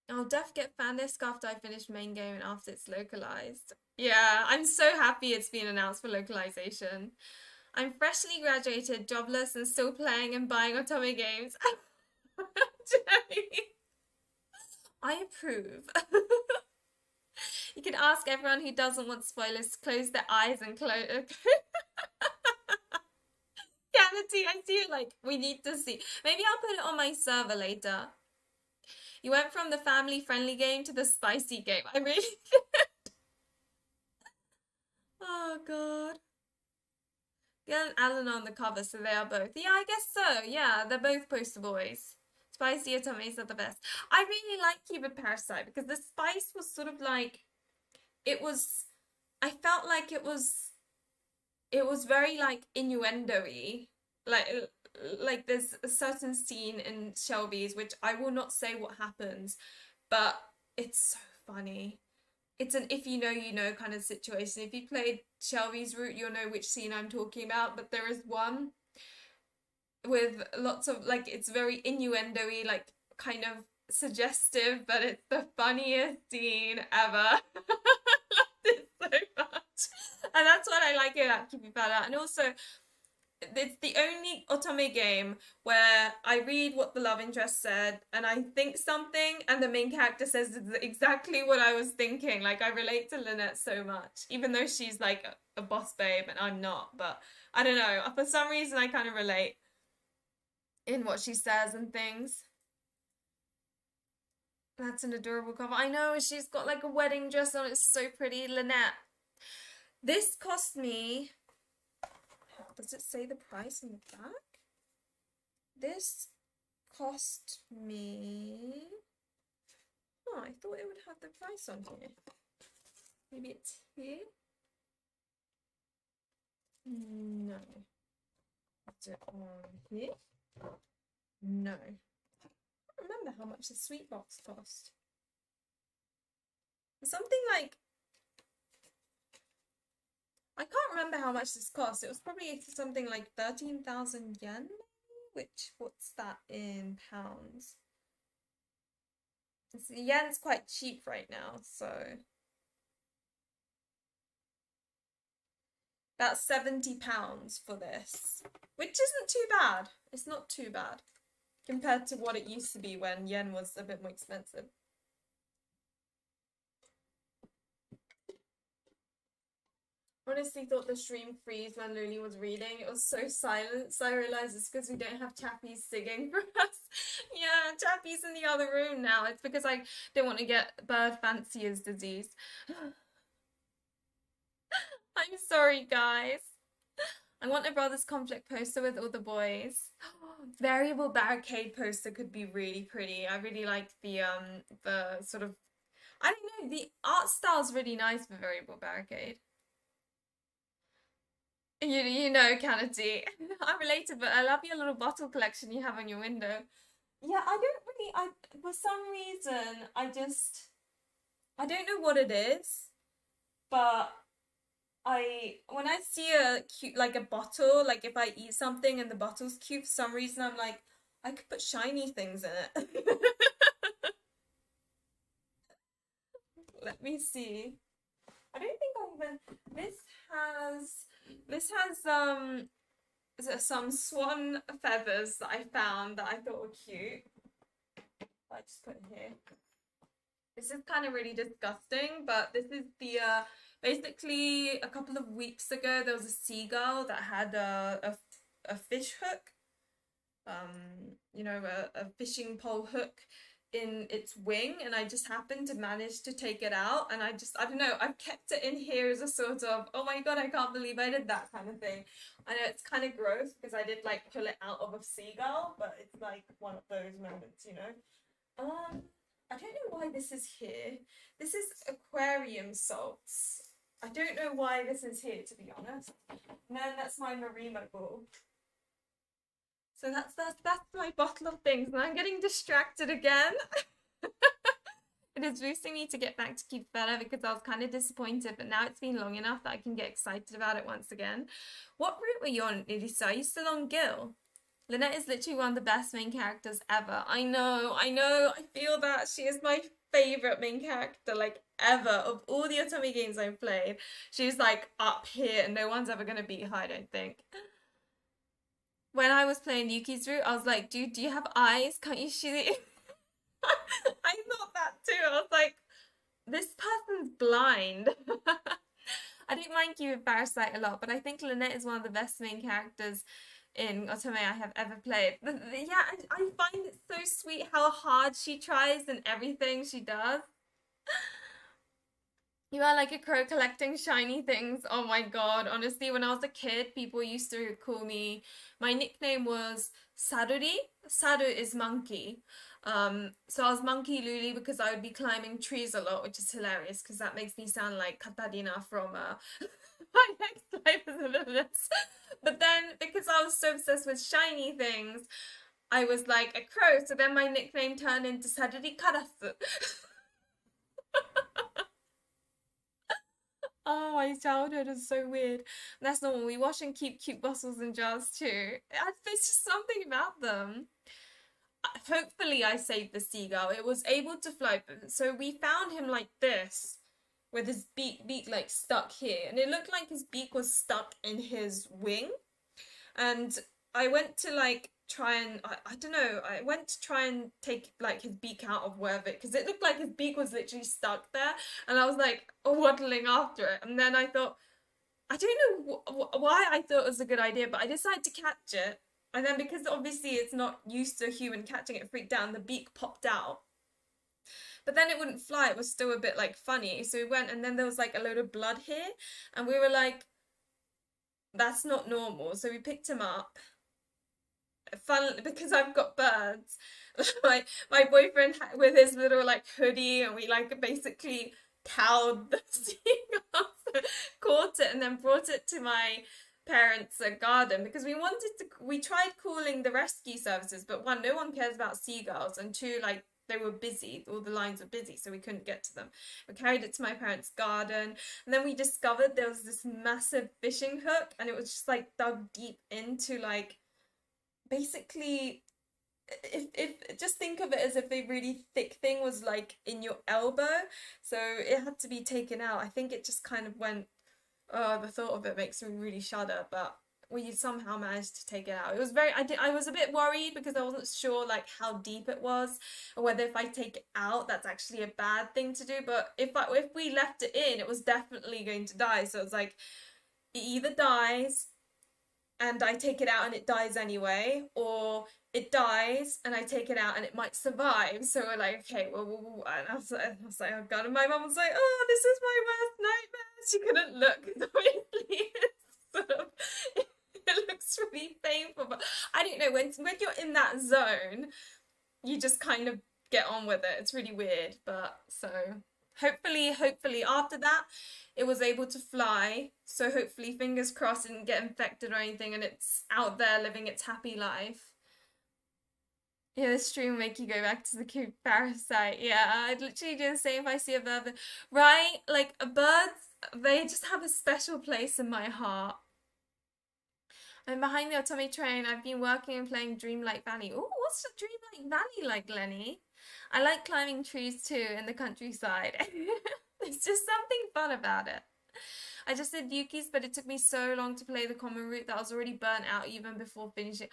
I'll def get fan disc after I finish main game and after it's localized. Yeah, I'm so happy it's been announced for localization. I'm freshly graduated, jobless, and still playing and buying Otome games. Jenny, I approve. You can ask everyone who doesn't want spoilers to close their eyes and close. Sanity, I see it like we need to see. Maybe I'll put it on my server later. You went from the family friendly game to the spicy game. I really did. Oh god. Get an Alan on the cover, so they are both. Yeah, I guess so. Yeah, they're both poster boys. Spicy Otomes are the best. I really like Cupid Parasite because the spice was sort of like it was I felt like it was very like innuendo-y. Like there's a certain scene in Shelby's which I will not say what happens, but it's so funny. It's an if you know you know kind of situation. If you played Shelby's route, you'll know which scene I'm talking about, but there is one with lots of like it's very innuendo-y, like kind of suggestive, but it's the funniest scene ever. I loved it so much. And that's what I like about Kipipara. And also it's the only otome game where I read what the love interest said and I think something and the main character says exactly what I was thinking. Like I relate to Lynette so much, even though she's like a boss babe and I'm not. But I don't know, for some reason I kind of relate in what she says and things. That's an adorable cover. I know, she's got like a wedding dress on. It's so pretty. Lynette. This cost me... Does it say the price on the back? This cost me... Oh, I thought it would have the price on here. Maybe it's here? No. Is it on here? No. I can't remember how much the sweet box cost. Something like... I can't remember how much this cost. It was probably something like 13,000 yen, which, what's that in pounds? The yen's quite cheap right now, so... About £70 for this, which isn't too bad. It's not too bad compared to what it used to be when yen was a bit more expensive. Honestly thought the stream froze when Luli was reading. It was so silent, so I realised it's because we don't have Chappie's singing for us. Yeah, Chappie's in the other room now. It's because I don't want to get bird fancier's disease. I'm sorry, guys. I want a Brothers Conflict poster with all the boys. Variable barricade poster could be really pretty. I really like the sort of, I don't know, the art style's really nice for variable barricade. You know, Kennedy. I'm related, but I love your little bottle collection you have on your window. Yeah, I don't really, for some reason, I don't know what it is, but when I see a cute, like a bottle, like if I eat something and the bottle's cute, for some reason I'm like, I could put shiny things in it. Let me see. I don't think I even, this has some swan feathers that I found that I thought were cute. I just put it here. This is kind of really disgusting, but this is the, basically a couple of weeks ago there was a seagull that had a fish hook, you know, a fishing pole hook in its wing, and I just happened to manage to take it out, and I don't know, I've kept it in here as a sort of, oh my god, I can't believe I did that kind of thing. I know it's kind of gross because I did like pull it out of a seagull, but it's like one of those moments, you know. I don't know why this is here. This is aquarium salts. I don't know why this is here, to be honest. And then that's my Marima ball. So that's my bottle of things, and I'm getting distracted again. It is boosting me to get back to Cupid better because I was kind of disappointed, but now it's been long enough that I can get excited about it once again. What route were you on, Elisa? Are you still on Gil? Lynette is literally one of the best main characters ever. I know, I feel that. She is my favorite main character, like, ever. Of all the Otome games I've played, she's, like, up here, and no one's ever gonna beat her, I don't think. When I was playing Yuki's route, I was like, dude, do you have eyes? Can't you see? I thought that too. I was like, this person's blind. I don't mind Cupid Parasite a lot, but I think Lynette is one of the best main characters in Otome I have ever played. Yeah, I find it so sweet how hard she tries and everything she does. You are like a crow collecting shiny things. Oh my god. Honestly, when I was a kid, people used to call me, my nickname was Saruri. Saru is monkey. So I was Monkey Luli because I would be climbing trees a lot, which is hilarious because that makes me sound like Katarina from My Next Life as a Villainess. But then, because I was so obsessed with shiny things, I was like a crow, so then my nickname turned into Saruri Karasu. Oh, my childhood is so weird. That's normal. We wash and keep cute bottles and jars too. There's just something about them. Hopefully I saved the seagull. It was able to fly, so we found him like this, with his beak like stuck here, and it looked like his beak was stuck in his wing. And I went to like try and I don't know, I went to try and take like his beak out of wherever, because it looked like his beak was literally stuck there, and I was like waddling after it, and then I thought, I don't know why I thought it was a good idea, but I decided to catch it. And then because obviously it's not used to a human catching it, freaked out and the beak popped out. But then it wouldn't fly, it was still a bit like funny. So we went, and then there was like a load of blood here, and we were like, that's not normal. So we picked him up. Fun because I've got birds. My boyfriend with his little like hoodie, and we like basically cowed the seagull, caught it, and then brought it to my parents' garden because we tried calling the rescue services, but one, no one cares about seagulls, and two, like, they were busy, all the lines were busy, so we couldn't get to them. We carried it to my parents' garden, and then we discovered there was this massive fishing hook, and it was just like dug deep into, like, basically, if just think of it as if a really thick thing was like in your elbow, so it had to be taken out. I think it just kind of went, oh, the thought of it makes me really shudder, but we somehow managed to take it out. It was I was a bit worried because I wasn't sure like how deep it was, or whether if I take it out that's actually a bad thing to do, but if we left it in, it was definitely going to die. So it was like, it either dies and I take it out and it dies anyway, or it dies and I take it out and it might survive. So we're like, okay, well, and I was like, oh god, and my mum was like, oh, this is my worst nightmare. She couldn't look, obviously it's sort of, it looks really painful, but I don't know, when you're in that zone, you just kind of get on with it. It's really weird, but so hopefully after that it was able to fly, so hopefully, fingers crossed, it didn't get infected or anything, and it's out there living its happy life. Yeah, the stream will make you go back to the Cupid Parasite. Yeah, I'd literally do the same if I see a bird. Right? Like, birds, they just have a special place in my heart. I'm behind the Otome train. I've been working and playing Dreamlight Valley. Oh, what's the Dreamlight Valley like, Lenny? I like climbing trees too in the countryside. There's just something fun about it. I just did Yuki's, but it took me so long to play the common route that I was already burnt out even before finishing.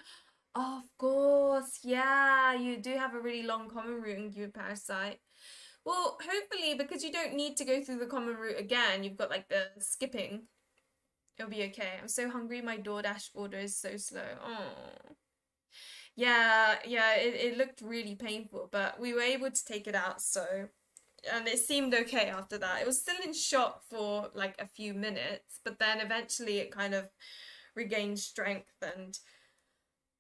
Oh, of course, yeah, you do have a really long common route in Cupid Parasite. Well, hopefully, because you don't need to go through the common route again, you've got like the skipping. It'll be okay. I'm so hungry, my DoorDash order is so slow. Oh. Yeah, yeah, it looked really painful, but we were able to take it out, so and it seemed okay after that. It was still in shock for like a few minutes, but then eventually it kind of regained strength. And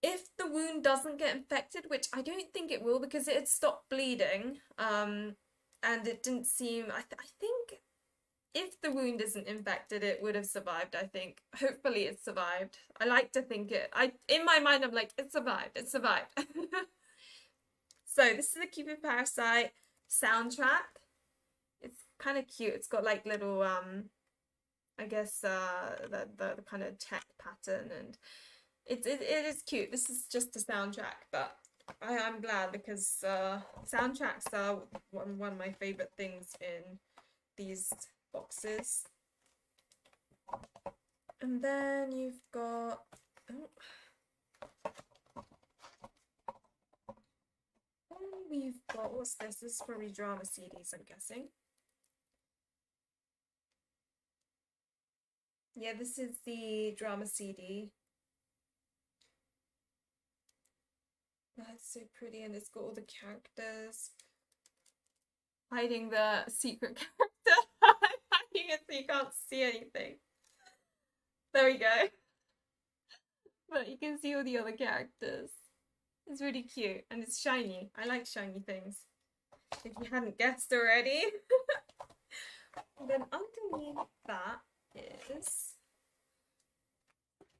if the wound doesn't get infected, which I don't think it will because it had stopped bleeding, and it didn't seem, I think if the wound isn't infected, it would have survived, I think. Hopefully it survived. I like to think in my mind, I'm like, it survived, it survived. So this is the Cupid Parasite soundtrack. It's kind of cute. It's got like little, I guess, the kind of tech pattern, and it is cute. This is just a soundtrack, but I'm glad because soundtracks are one of my favorite things in these boxes. And then you've got, oh, then we've got, what's this? This is probably drama CDs, I'm guessing. Yeah, this is the drama CD. That's so pretty, and it's got all the characters. Hiding the secret character. Hiding it so you can't see anything. There we go. But you can see all the other characters. It's really cute, and it's shiny. I like shiny things. If you hadn't guessed already. And then underneath that is...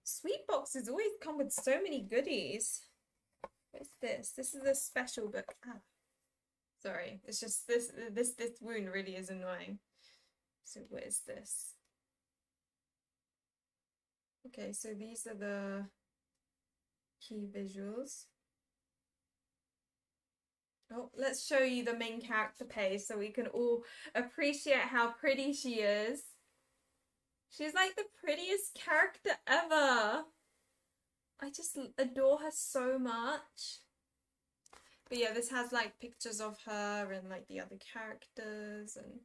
Sweet boxes always come with so many goodies. What's this? This is a special book. Ah, sorry. It's just this wound really is annoying. So what is this? Okay, so these are the key visuals. Oh, let's show you the main character page so we can all appreciate how pretty she is. She's like the prettiest character ever. I just adore her so much. But yeah, this has like pictures of her and like the other characters and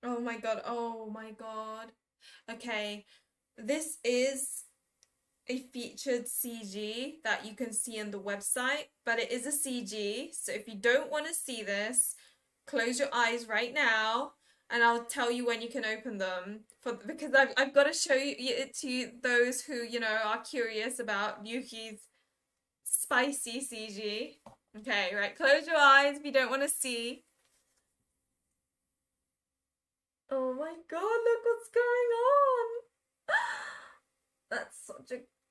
oh my god, oh my god. Okay, this is a featured CG that you can see on the website, but it is a CG. So if you don't want to see this, close your eyes right now and I'll tell you when you can open them because I've got to show you it to those who, you know, are curious about Yuki's spicy CG. Okay, right, close your eyes if you don't want to see. Oh my god, look what's going on.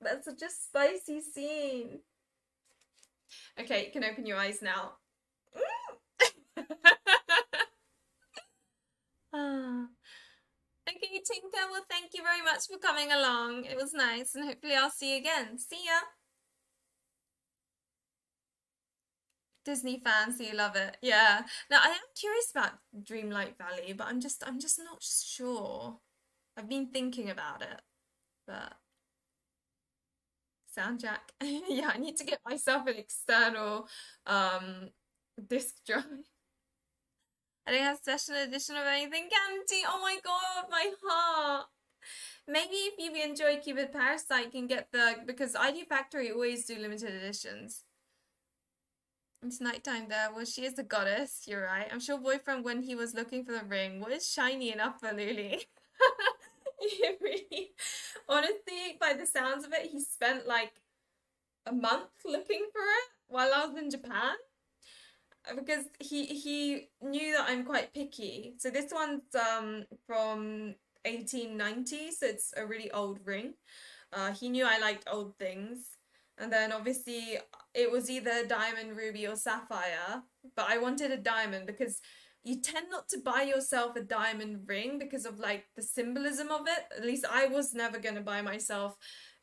That's such a spicy scene. Okay, you can open your eyes now. Ah. Okay, Tinker, well, thank you very much for coming along. It was nice, and hopefully I'll see you again. See ya! Disney fans, so you love it. Yeah. Now, I am curious about Dreamlight Valley, but I'm just not sure. I've been thinking about it, but soundtrack. Yeah, I need to get myself an external disc drive. I don't have special edition of anything, Candy. Oh my god, my heart. Maybe if you enjoy Cupid Parasite, you can get because ID Factory always do limited editions. It's nighttime there. Well, she is the goddess. You're right. I'm sure boyfriend, when he was looking for the ring, was shiny enough for Luli. Really, honestly, by the sounds of it, he spent like a month looking for it while I was in Japan because he knew that I'm quite picky. So this one's from 1890, so it's a really old ring. He knew I liked old things. And then obviously it was either diamond, ruby, or sapphire. But I wanted a diamond because you tend not to buy yourself a diamond ring because of like the symbolism of it. At least I was never gonna buy myself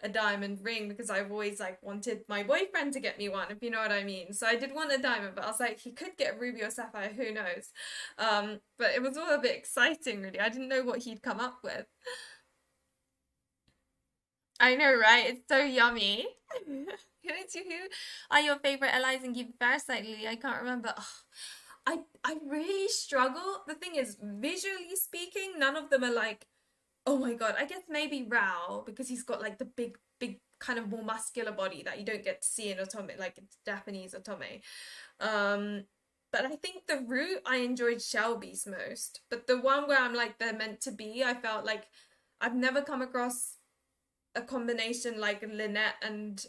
a diamond ring because I've always like wanted my boyfriend to get me one, if you know what I mean. So I did want a diamond, but I was like, he could get ruby or sapphire, who knows? But it was all a bit exciting, really. I didn't know what he'd come up with. I know, right? It's so yummy. Who are your favorite allies in Cupid Parasite, Lily? I can't remember. Ugh. I really struggle. The thing is, visually speaking, none of them are like Oh my God, I guess maybe Rao because he's got like the big kind of more muscular body that you don't get to see in Otome, like it's Japanese Otome. Um, but I think the route I enjoyed Shelby's most. But the one where I'm like they're meant to be, I felt like I've never come across a combination like Lynette and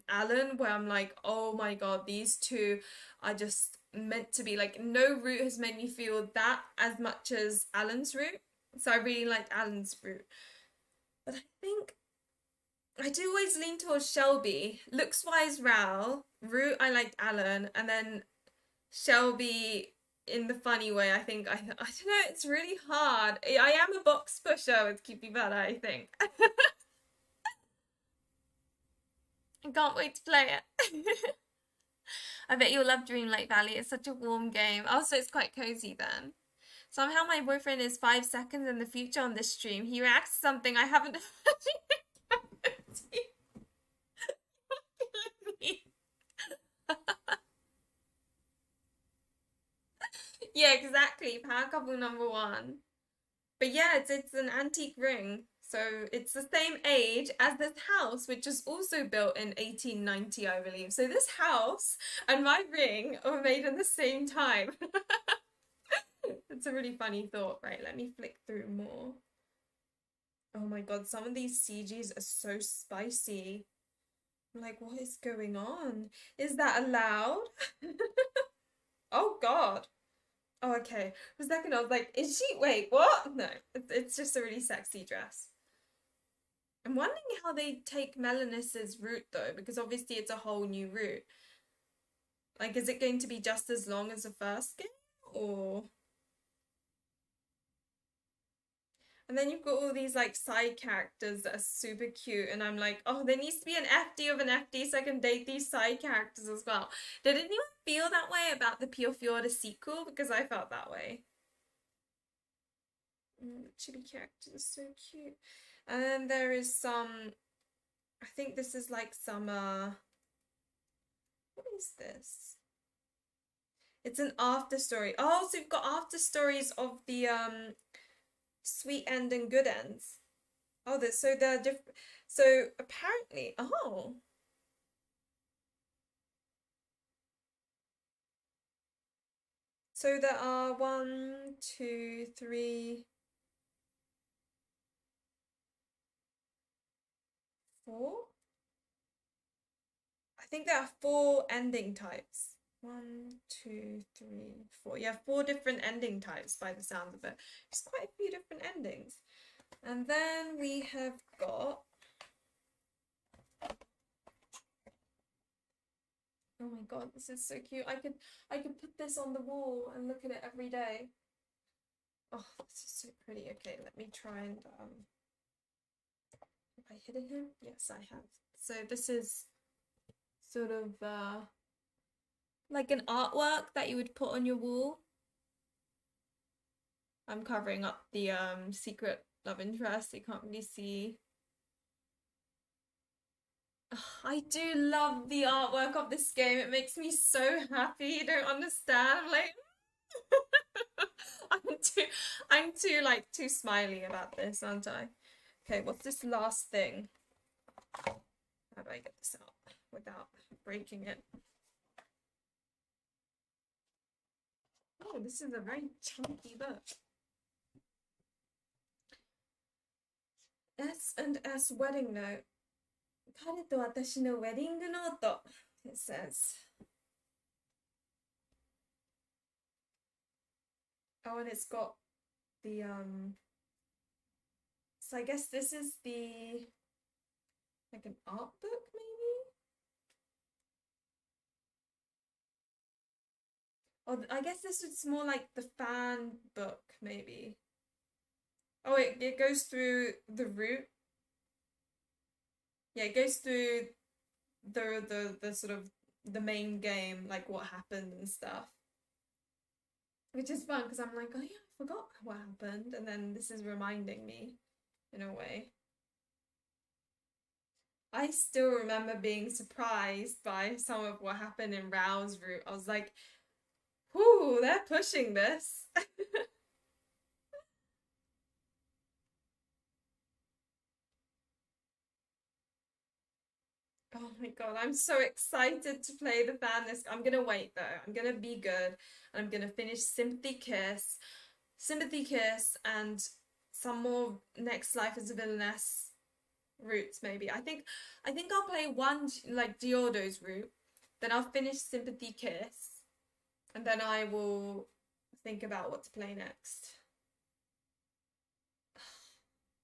Alan where I'm like, oh my God, these two are just meant to be. Like no route has made me feel that as much as Alan's route. So I really liked Alan's route. But I think I do always lean towards Shelby. Looks wise Ral, route I liked Alan, and then Shelby in the funny way. I don't know, it's really hard. I am a box pusher with Cupid, I think. I can't wait to play it. I bet you'll love Dreamlight Valley. It's such a warm game. Also, it's quite cozy then. Somehow my boyfriend is 5 seconds in the future on this stream. He reacts to something I haven't heard. Yeah, exactly. Power couple number one. But yeah, it's an antique ring. So it's the same age as this house, which was also built in 1890, I believe. So this house and my ring were made in the same time. It's a really funny thought, right? Let me flick through more. Oh my God, some of these CGs are so spicy. I'm like, what is going on? Is that allowed? Oh God. Oh, okay. For a second, I was like, is she? Wait, what? No, it's just a really sexy dress. I'm wondering how they take Melaniss's route though, because obviously it's a whole new route. Like, is it going to be just as long as the first game? Or. And then you've got all these like side characters that are super cute, and I'm like, oh, there needs to be an FD of an FD so I can date these side characters as well. Did anyone feel that way about the Pure Fjorda sequel? Because I felt that way. The chibi characters are so cute. And then there is some, I think this is like some, what is this? It's an after story. Oh, so you've got after stories of the sweet end and good ends. Oh, so they're different. So apparently, oh. So there are 1, 2, 3, 4. I think there are 4 ending types. 1, 2, 3, 4. Yeah, 4 different ending types by the sound of it. There's quite a few different endings. And then we have got. Oh my God, this is so cute. I could put this on the wall and look at it every day. Oh, this is so pretty. Okay, let me try and have I hidden him? Yes, I have. So this is sort of like an artwork that you would put on your wall. I'm covering up the secret love interest. You can't really see. I do love the artwork of this game. It makes me so happy. You don't understand. I'm like, I'm too like too smiley about this, aren't I? Okay, what's this last thing? How do I get this out without breaking it? Oh, this is a very chunky book. S&S wedding note. 彼と私のウェディングノート. It says. Oh, and it's got the so I guess this is the like an art book maybe? Or I guess this is more like the fan book maybe. Oh, it goes through the route. Yeah, it goes through the sort of the main game, like what happened and stuff. Which is fun because I'm like, oh yeah, I forgot what happened, and then this is reminding me in a way. I still remember being surprised by some of what happened in Rao's route. I was like, whoo, they're pushing this. my god, I'm so excited to play the Villainess. I'm gonna wait though. I'm gonna be good. And I'm gonna finish Sympathy Kiss, and some more Next Life as a Villainess routes maybe. I think I'll play one like Giordo's route, then I'll finish Sympathy Kiss, and then I will think about what to play next.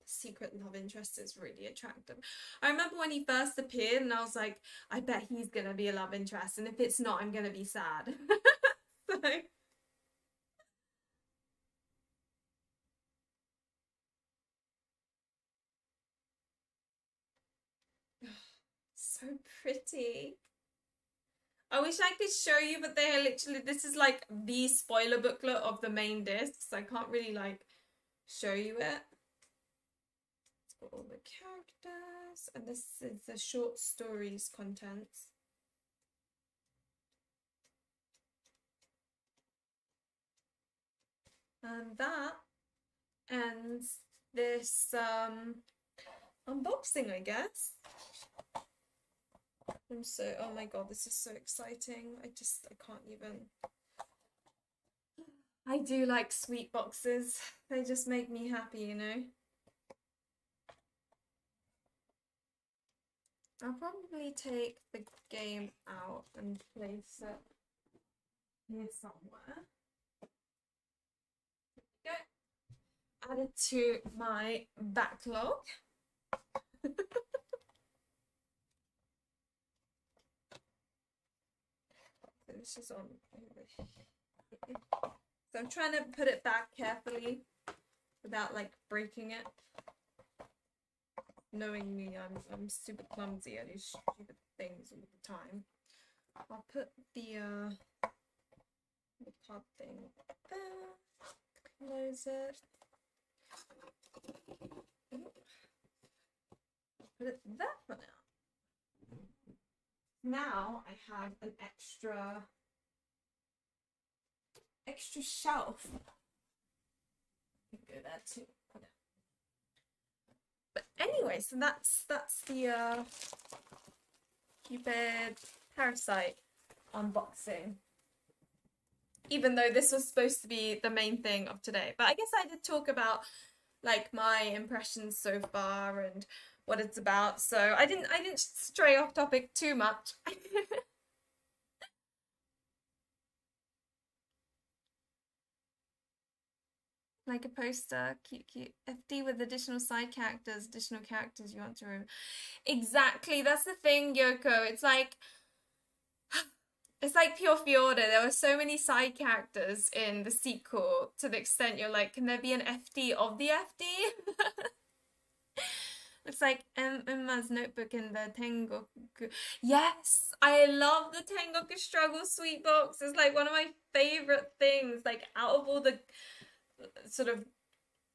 Secret love interest is really attractive. I remember when he first appeared and I was like, I bet he's gonna be a love interest, and if it's not, I'm gonna be sad. So, so pretty. I wish I could show you, but they are literally, this is like the spoiler booklet of the main disc, so I can't really like show you it. It's got all the characters, and this is the short stories contents. And that ends this unboxing, I guess. Oh my god, this is so exciting. I can't even. I do like sweet boxes. They just make me happy, you know? I'll probably take the game out and place it here somewhere. Go. Add it to my backlog. This is on over here. So I'm trying to put it back carefully without like breaking it. Knowing me, I'm super clumsy. I do stupid things all the time. I'll put the card thing there. Close it. Put it there for now. Now I have an extra shelf. I can go there too. But anyway, so that's the Cupid Parasite unboxing. Even though this was supposed to be the main thing of today, but I guess I did talk about like my impressions so far and what it's about. So I didn't stray off topic too much. Like a poster, cute FD with additional characters you want to remove. Exactly, that's the thing, Yoko. It's like Pure Fiore. There were so many side characters in the sequel to the extent you're like, can there be an FD of the FD? It's like Emma's notebook in the Tengoku. Yes, I love the Tengoku Struggle Sweet Box. It's like one of my favorite things. Like out of all the sort of,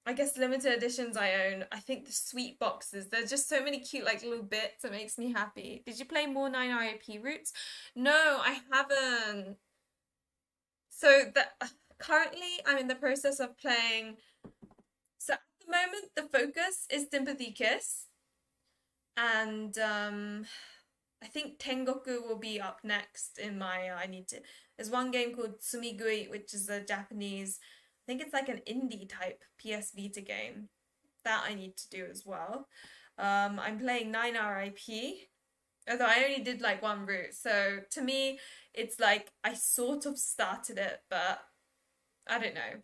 I guess, limited editions I own, I think the sweet boxes, there's just so many cute like little bits. It makes me happy. Did you play more 9 RIP routes? No, I haven't. So currently I'm in the process of playing. So at the moment the focus is Sympathy Kiss, and I think Tengoku will be up next in my there's one game called Sumigui, which is a Japanese, I think it's like an indie type PS Vita game that I need to do as well. I'm playing 9 RIP, although I only did like one route, so to me it's like I sort of started it, but I don't know.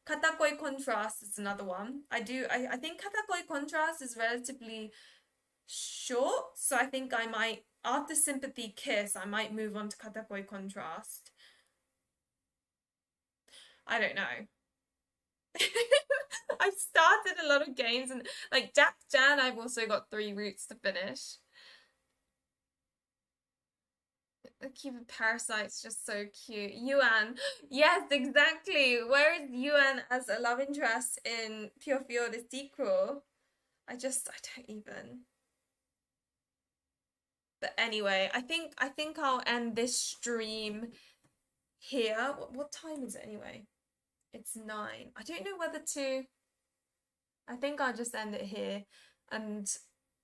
Katakoi Contrast is another one. I think Katakoi Contrast is relatively short, so I think I might, after Sympathy Kiss, I might move on to Katakoi Contrast. I don't know. I've started a lot of games, and like Jack Jan, I've also got 3 routes to finish. The Cupid Parasite's just so cute. Yuan, yes, exactly. Where is Yuan as a love interest in Pure Fiore sequel? I don't even. But anyway, I think I'll end this stream here. What time is it anyway? It's 9. I don't know whether to. I think I'll just end it here, and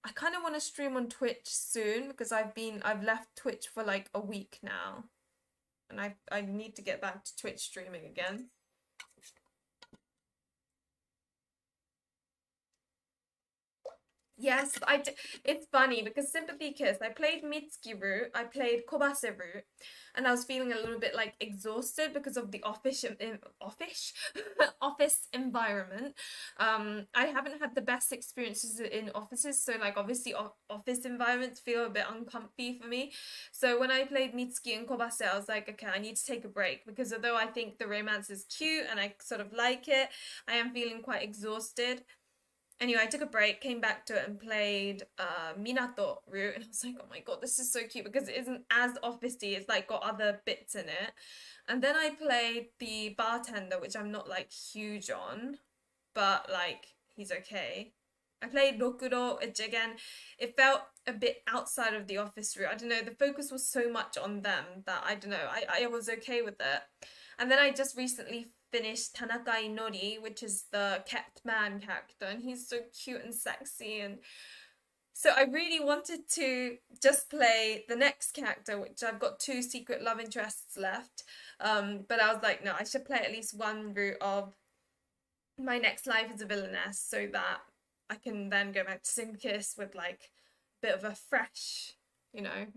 I kind of want to stream on Twitch soon because I've left Twitch for like a week now, and I need to get back to Twitch streaming again. Yes, it's funny because Sympathy Kiss, I played Mitsuki route, I played Kobase route, and I was feeling a little bit like exhausted because of the office office environment. I haven't had the best experiences in offices, so like obviously office environments feel a bit uncomfy for me. So when I played Mitsuki and Kobase, I was like, okay, I need to take a break because although I think the romance is cute and I sort of like it, I am feeling quite exhausted. Anyway, I took a break, came back to it and played Minato route, and I was like, oh my god, this is so cute because it isn't as officey, it's like got other bits in it. And then I played the bartender, which I'm not like huge on, but like he's okay. I played Rokuro, which again, it felt a bit outside of the office route. I don't know, the focus was so much on them that I don't know, I was okay with it. And then I just recently finished Tanaka Inori, which is the kept man character, and he's so cute and sexy. And so I really wanted to just play the next character, which I've got two secret love interests left. But I was like, no, I should play at least one route of my next life as a villainess so that I can then go back to Synchis with like a bit of a fresh,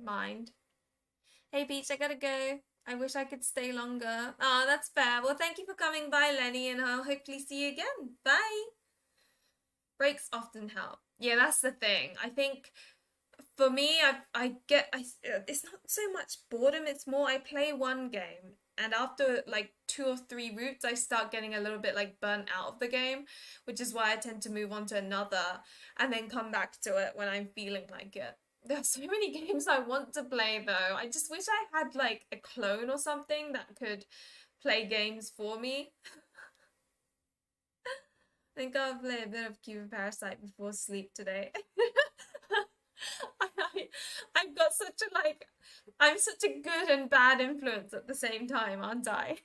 mind. Hey Beach, I gotta go. I wish I could stay longer. Oh, that's fair. Well, thank you for coming by, Lenny, and I'll hopefully see you again. Bye. Breaks often help. Yeah, that's the thing. I think for me, it's not so much boredom, it's more I play one game and after like two or three routes I start getting a little bit like burnt out of the game, which is why I tend to move on to another and then come back to it when I'm feeling like it. There's so many games I want to play though. I just wish I had like a clone or something that could play games for me. I think I'll play a bit of Cupid Parasite before sleep today. I, I've got such a like, I'm such a good and bad influence at the same time, aren't I?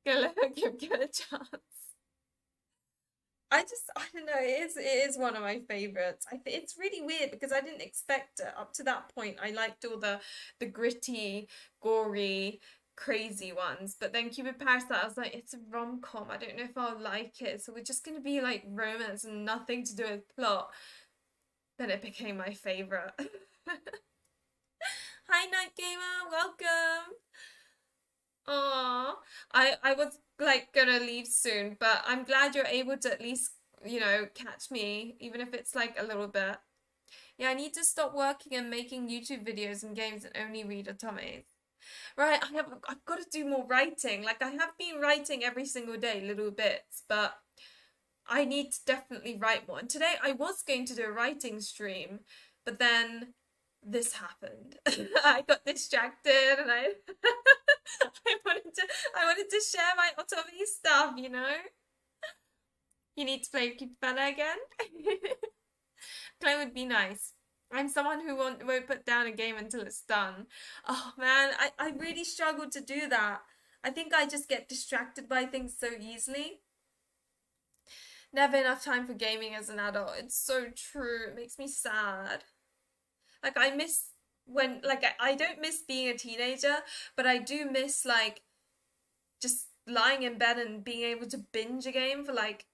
Give it a chance. I don't know, it is one of my favorites. It's really weird because I didn't expect it. Up to that point, I liked all the gritty, gory, crazy ones. But then Cupid Parasite, I was like, it's a rom-com. I don't know if I'll like it. So we're just gonna be like romance and nothing to do with plot. Then it became my favorite. Hi, Night Gamer, welcome. Aw, I was like gonna leave soon, but I'm glad you're able to at least, catch me, even if it's like a little bit. Yeah, I need to stop working and making YouTube videos and games and only read OTOME. Right, I've got to do more writing. Like I have been writing every single day, little bits, but I need to definitely write more. And today I was going to do a writing stream, but then this happened. I got distracted and I wanted to share my OTOME stuff, you know? You need to play Cupid again? Play would be nice. I'm someone who won't put down a game until it's done. Oh man, I really struggle to do that. I think I just get distracted by things so easily. Never enough time for gaming as an adult. It's so true. It makes me sad. Like I miss when like I don't miss being a teenager, but I do miss like just lying in bed and being able to binge a game for like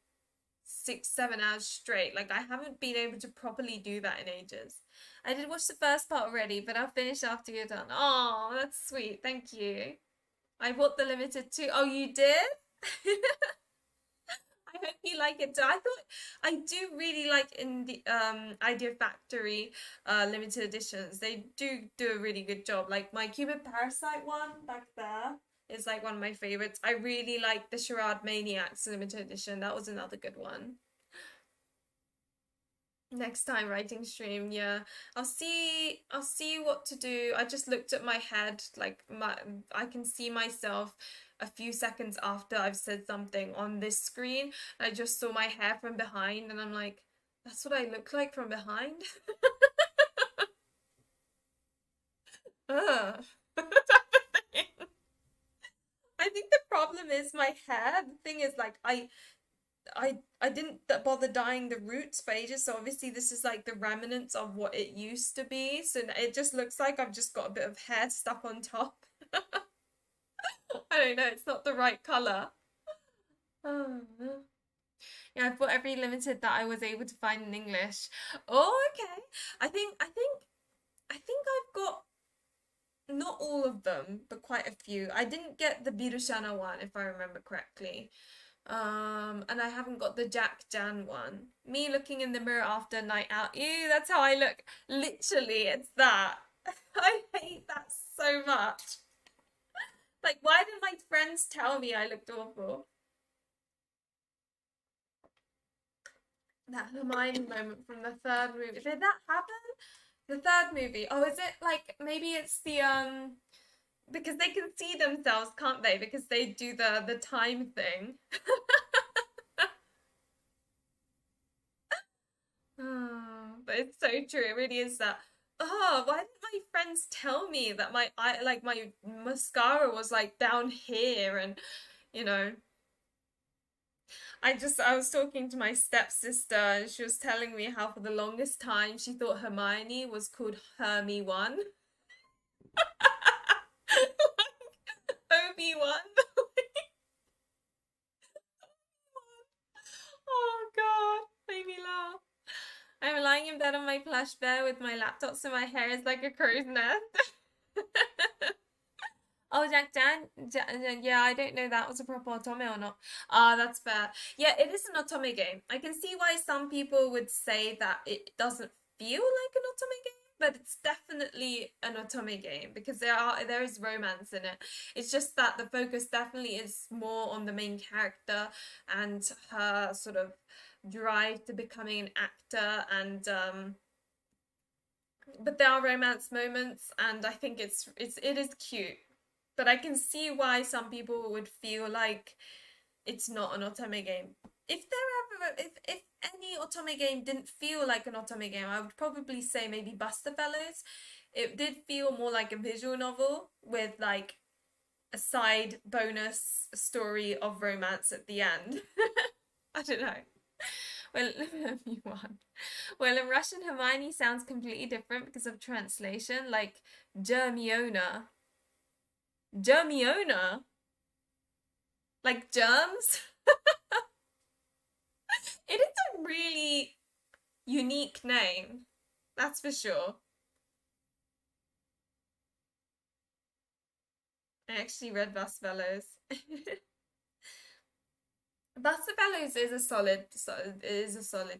6, 7 hours straight. Like I haven't been able to properly do that in ages. I did watch the first part already, but I'll finish after you're done. Oh, that's sweet. Thank you. I bought the limited too. Oh, you did? I hope you like it too. I do really like in the Idea Factory limited editions. They do a really good job. Like my Cupid Parasite one back there is like one of my favorites. I really like the Charade Maniacs limited edition. That was another good one. Next time writing stream, yeah. I'll see what to do. I just looked at my head, like I can see myself a few seconds after I've said something on this screen. I just saw my hair from behind and I'm like, that's what I look like from behind. Ugh. I think the problem is my hair. The thing is like I I didn't bother dyeing the roots for ages, so obviously this is like the remnants of what it used to be. So it just looks like I've just got a bit of hair stuck on top. I don't know, it's not the right color. Oh. Yeah, I've bought every limited that I was able to find in English. Oh, okay. I think I've got not all of them, but quite a few. I didn't get the Birushana one, if I remember correctly. And I haven't got the Jack Jan one. Me looking in the mirror after a night out. Ew, that's how I look. Literally, it's that. I hate that so much. Like, why did my friends tell me I looked awful? That Hermione moment from the third movie. Did that happen? The third movie. Oh, is it like maybe it's the because they can see themselves, can't they? Because they do the time thing. Oh, but it's so true. It really is that. Oh, why didn't my friends tell me that my eye, like my mascara was like down here and you know, I was talking to my stepsister and she was telling me how for the longest time she thought Hermione was called Hermy One. Obi-Wan. Oh God, made me laugh. I'm lying in bed on my plush bear with my laptop so my hair is like a crow's nest. Oh, Jack Dan? Yeah, I don't know that was a proper Otome or not. Ah, that's fair. Yeah, it is an Otome game. I can see why some people would say that it doesn't feel like an Otome game, but it's definitely an Otome game because there is romance in it. It's just that the focus definitely is more on the main character and her sort of drive to becoming an actor and but there are romance moments and I think it is cute. But I can see why some people would feel like it's not an Otome game. If any Otome game didn't feel like an Otome game, I would probably say maybe Buster Fellows. It did feel more like a visual novel with like a side bonus story of romance at the end. I don't know. Well, you won. Well, in Russian, Hermione sounds completely different because of translation, like Germiona. Germiona? Like germs? It is a really unique name, that's for sure. I actually read Vasfellows. Vasfellows is a solid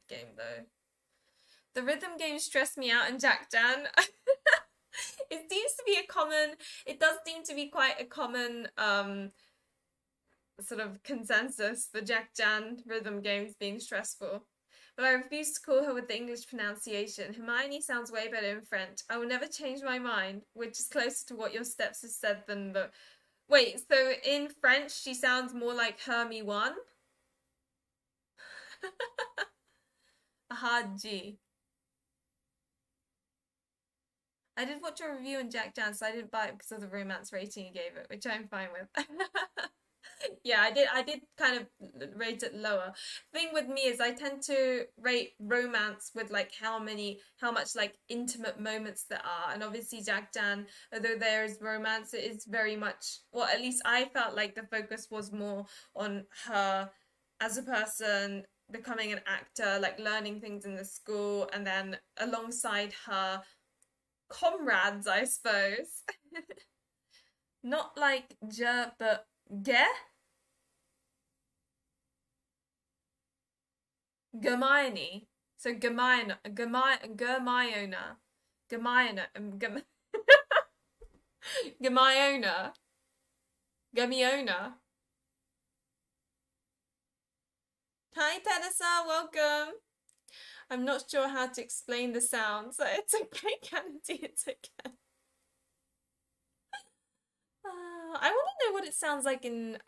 game though. The rhythm games stress me out and Jack Jan. It seems to be a common, it does seem to be quite a common sort of consensus, the Jack Jan rhythm games being stressful. But I refuse to call her with the English pronunciation. Hermione sounds way better in French. I will never change my mind, which is closer to what your steps have said than the. Wait, so in French she sounds more like Hermy One? Aha, G. I did watch a review on Jack Jan, so I didn't buy it because of the romance rating you gave it, which I'm fine with. Yeah, I did kind of rate it lower. Thing with me is I tend to rate romance with like how much like intimate moments there are. And obviously Jack Jan, although there is romance, it is very much, well, at least I felt like the focus was more on her as a person, becoming an actor, like learning things in the school, and then alongside her comrades, I suppose. Not like but ge Hermione. So Germiona. Germiona. Germiona. Germiona. Hi, Tedessa, welcome. I'm not sure how to explain the sound, so it's okay, Kennedy, it's okay. I want to know what it sounds like in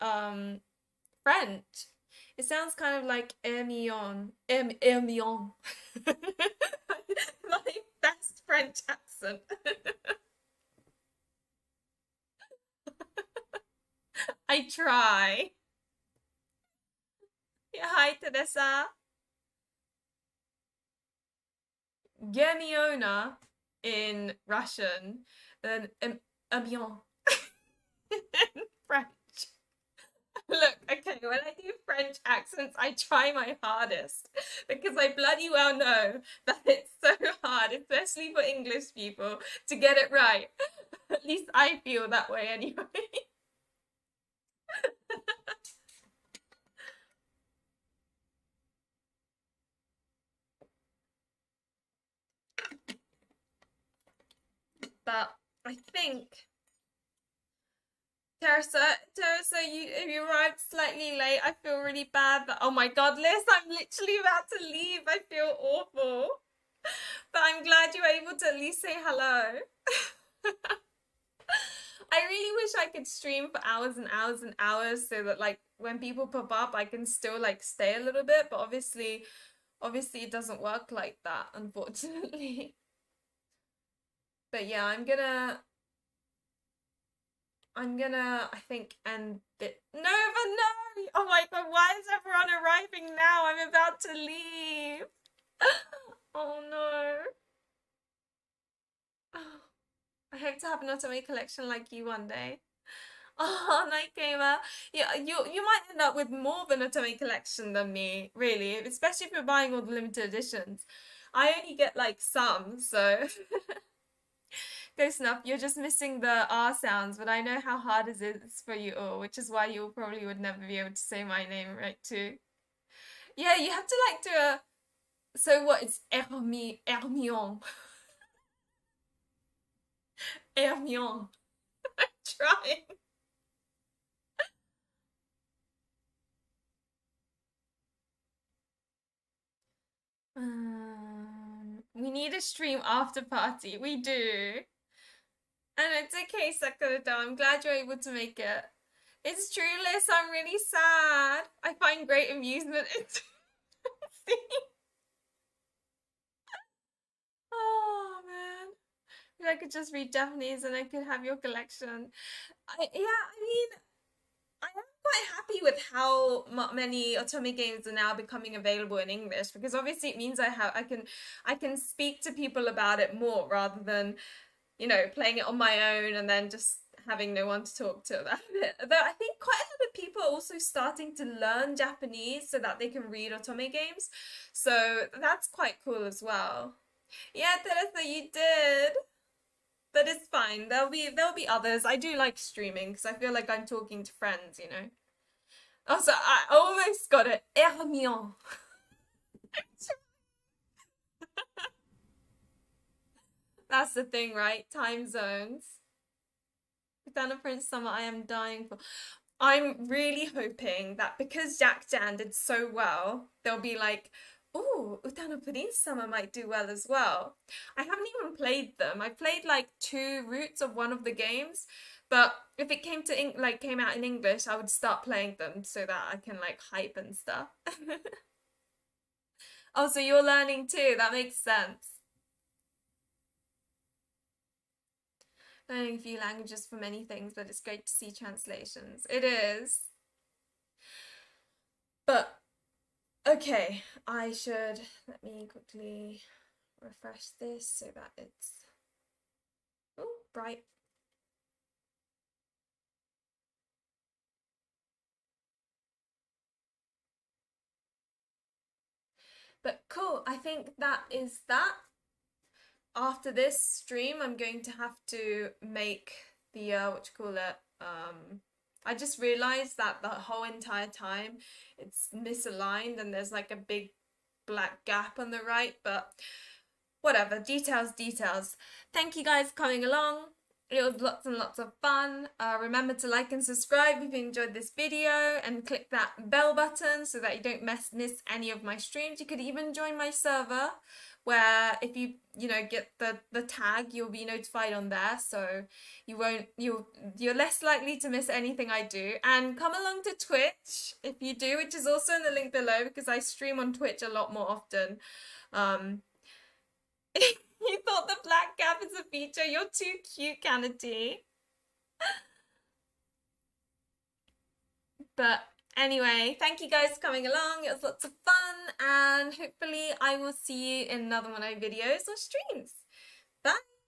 French. It sounds kind of like Hermione. Hermione. My best French accent. I try. Yeah, hi, Teresa. Gemiona in Russian, and avion in French. Look, okay, when I do French accents, I try my hardest because I bloody well know that it's so hard, especially for English people, to get it right. At least I feel that way anyway. But I think Teresa, you arrived slightly late. I feel really bad. But oh my God, Liz, I'm literally about to leave. I feel awful. But I'm glad you were able to at least say hello. I really wish I could stream for hours and hours and hours so that like when people pop up, I can still like stay a little bit. But obviously it doesn't work like that, unfortunately. But yeah, I'm gonna, I think, end it. No, but no! Oh my God, why is everyone arriving now? I'm about to leave. Oh no. Oh, I hope to have an Otome collection like you one day. Oh, Night Gamer. Yeah, you might end up with more of an Otome collection than me, really, especially if you're buying all the limited editions. I only get like some, so Go Snuff, you're just missing the R sounds, but I know how hard it is for you all, which is why you probably would never be able to say my name right too. Yeah, you have to like do a. So what? It's Hermione. Hermione. I'm trying. We need a stream after party. We do. And it's okay, Sakura. I'm glad you're able to make it. It's true, Liz. I'm really sad. I find great amusement in Oh man. If I could just read Japanese and I could have your collection. I mean, I am quite happy with how many Otome games are now becoming available in English because obviously it means I can speak to people about it more rather than playing it on my own and then just having no one to talk to about it. Though I think quite a lot of people are also starting to learn Japanese so that they can read Otome games. So that's quite cool as well. Yeah, Teresa, you did. But it's fine. There'll be others. I do like streaming because I feel like I'm talking to friends. Also, I almost got it. Hermione. That's the thing, right? Time zones. Banana Prince Summer, I am dying for. I'm really hoping that because Jack Jan did so well, they'll be like, oh, Utano Prince Summer might do well as well. I haven't even played them. I played like two routes of one of the games, but if it came out in English, I would start playing them so that I can like hype and stuff. Oh, so you're learning too. That makes sense. Learning a few languages for many things, but it's great to see translations. It is. But okay, let me quickly refresh this so that it's bright. But cool, I think that is that. After this stream, I'm going to have to make the what you call it. I just realized that the whole entire time it's misaligned and there's like a big black gap on the right, but whatever, details. Thank you guys for coming along. It was lots and lots of fun. Remember to like and subscribe if you enjoyed this video and click that bell button so that you don't miss any of my streams. You could even join my server where if you get the tag, you'll be notified on there, so you're less likely to miss anything I do. And come along to Twitch if you do, which is also in the link below because I stream on Twitch a lot more often. You thought the black gap is a feature? You're too cute, Kennedy. But Anyway, thank you guys for coming along. It was lots of fun, and hopefully I will see you in another one of my videos or streams. Bye!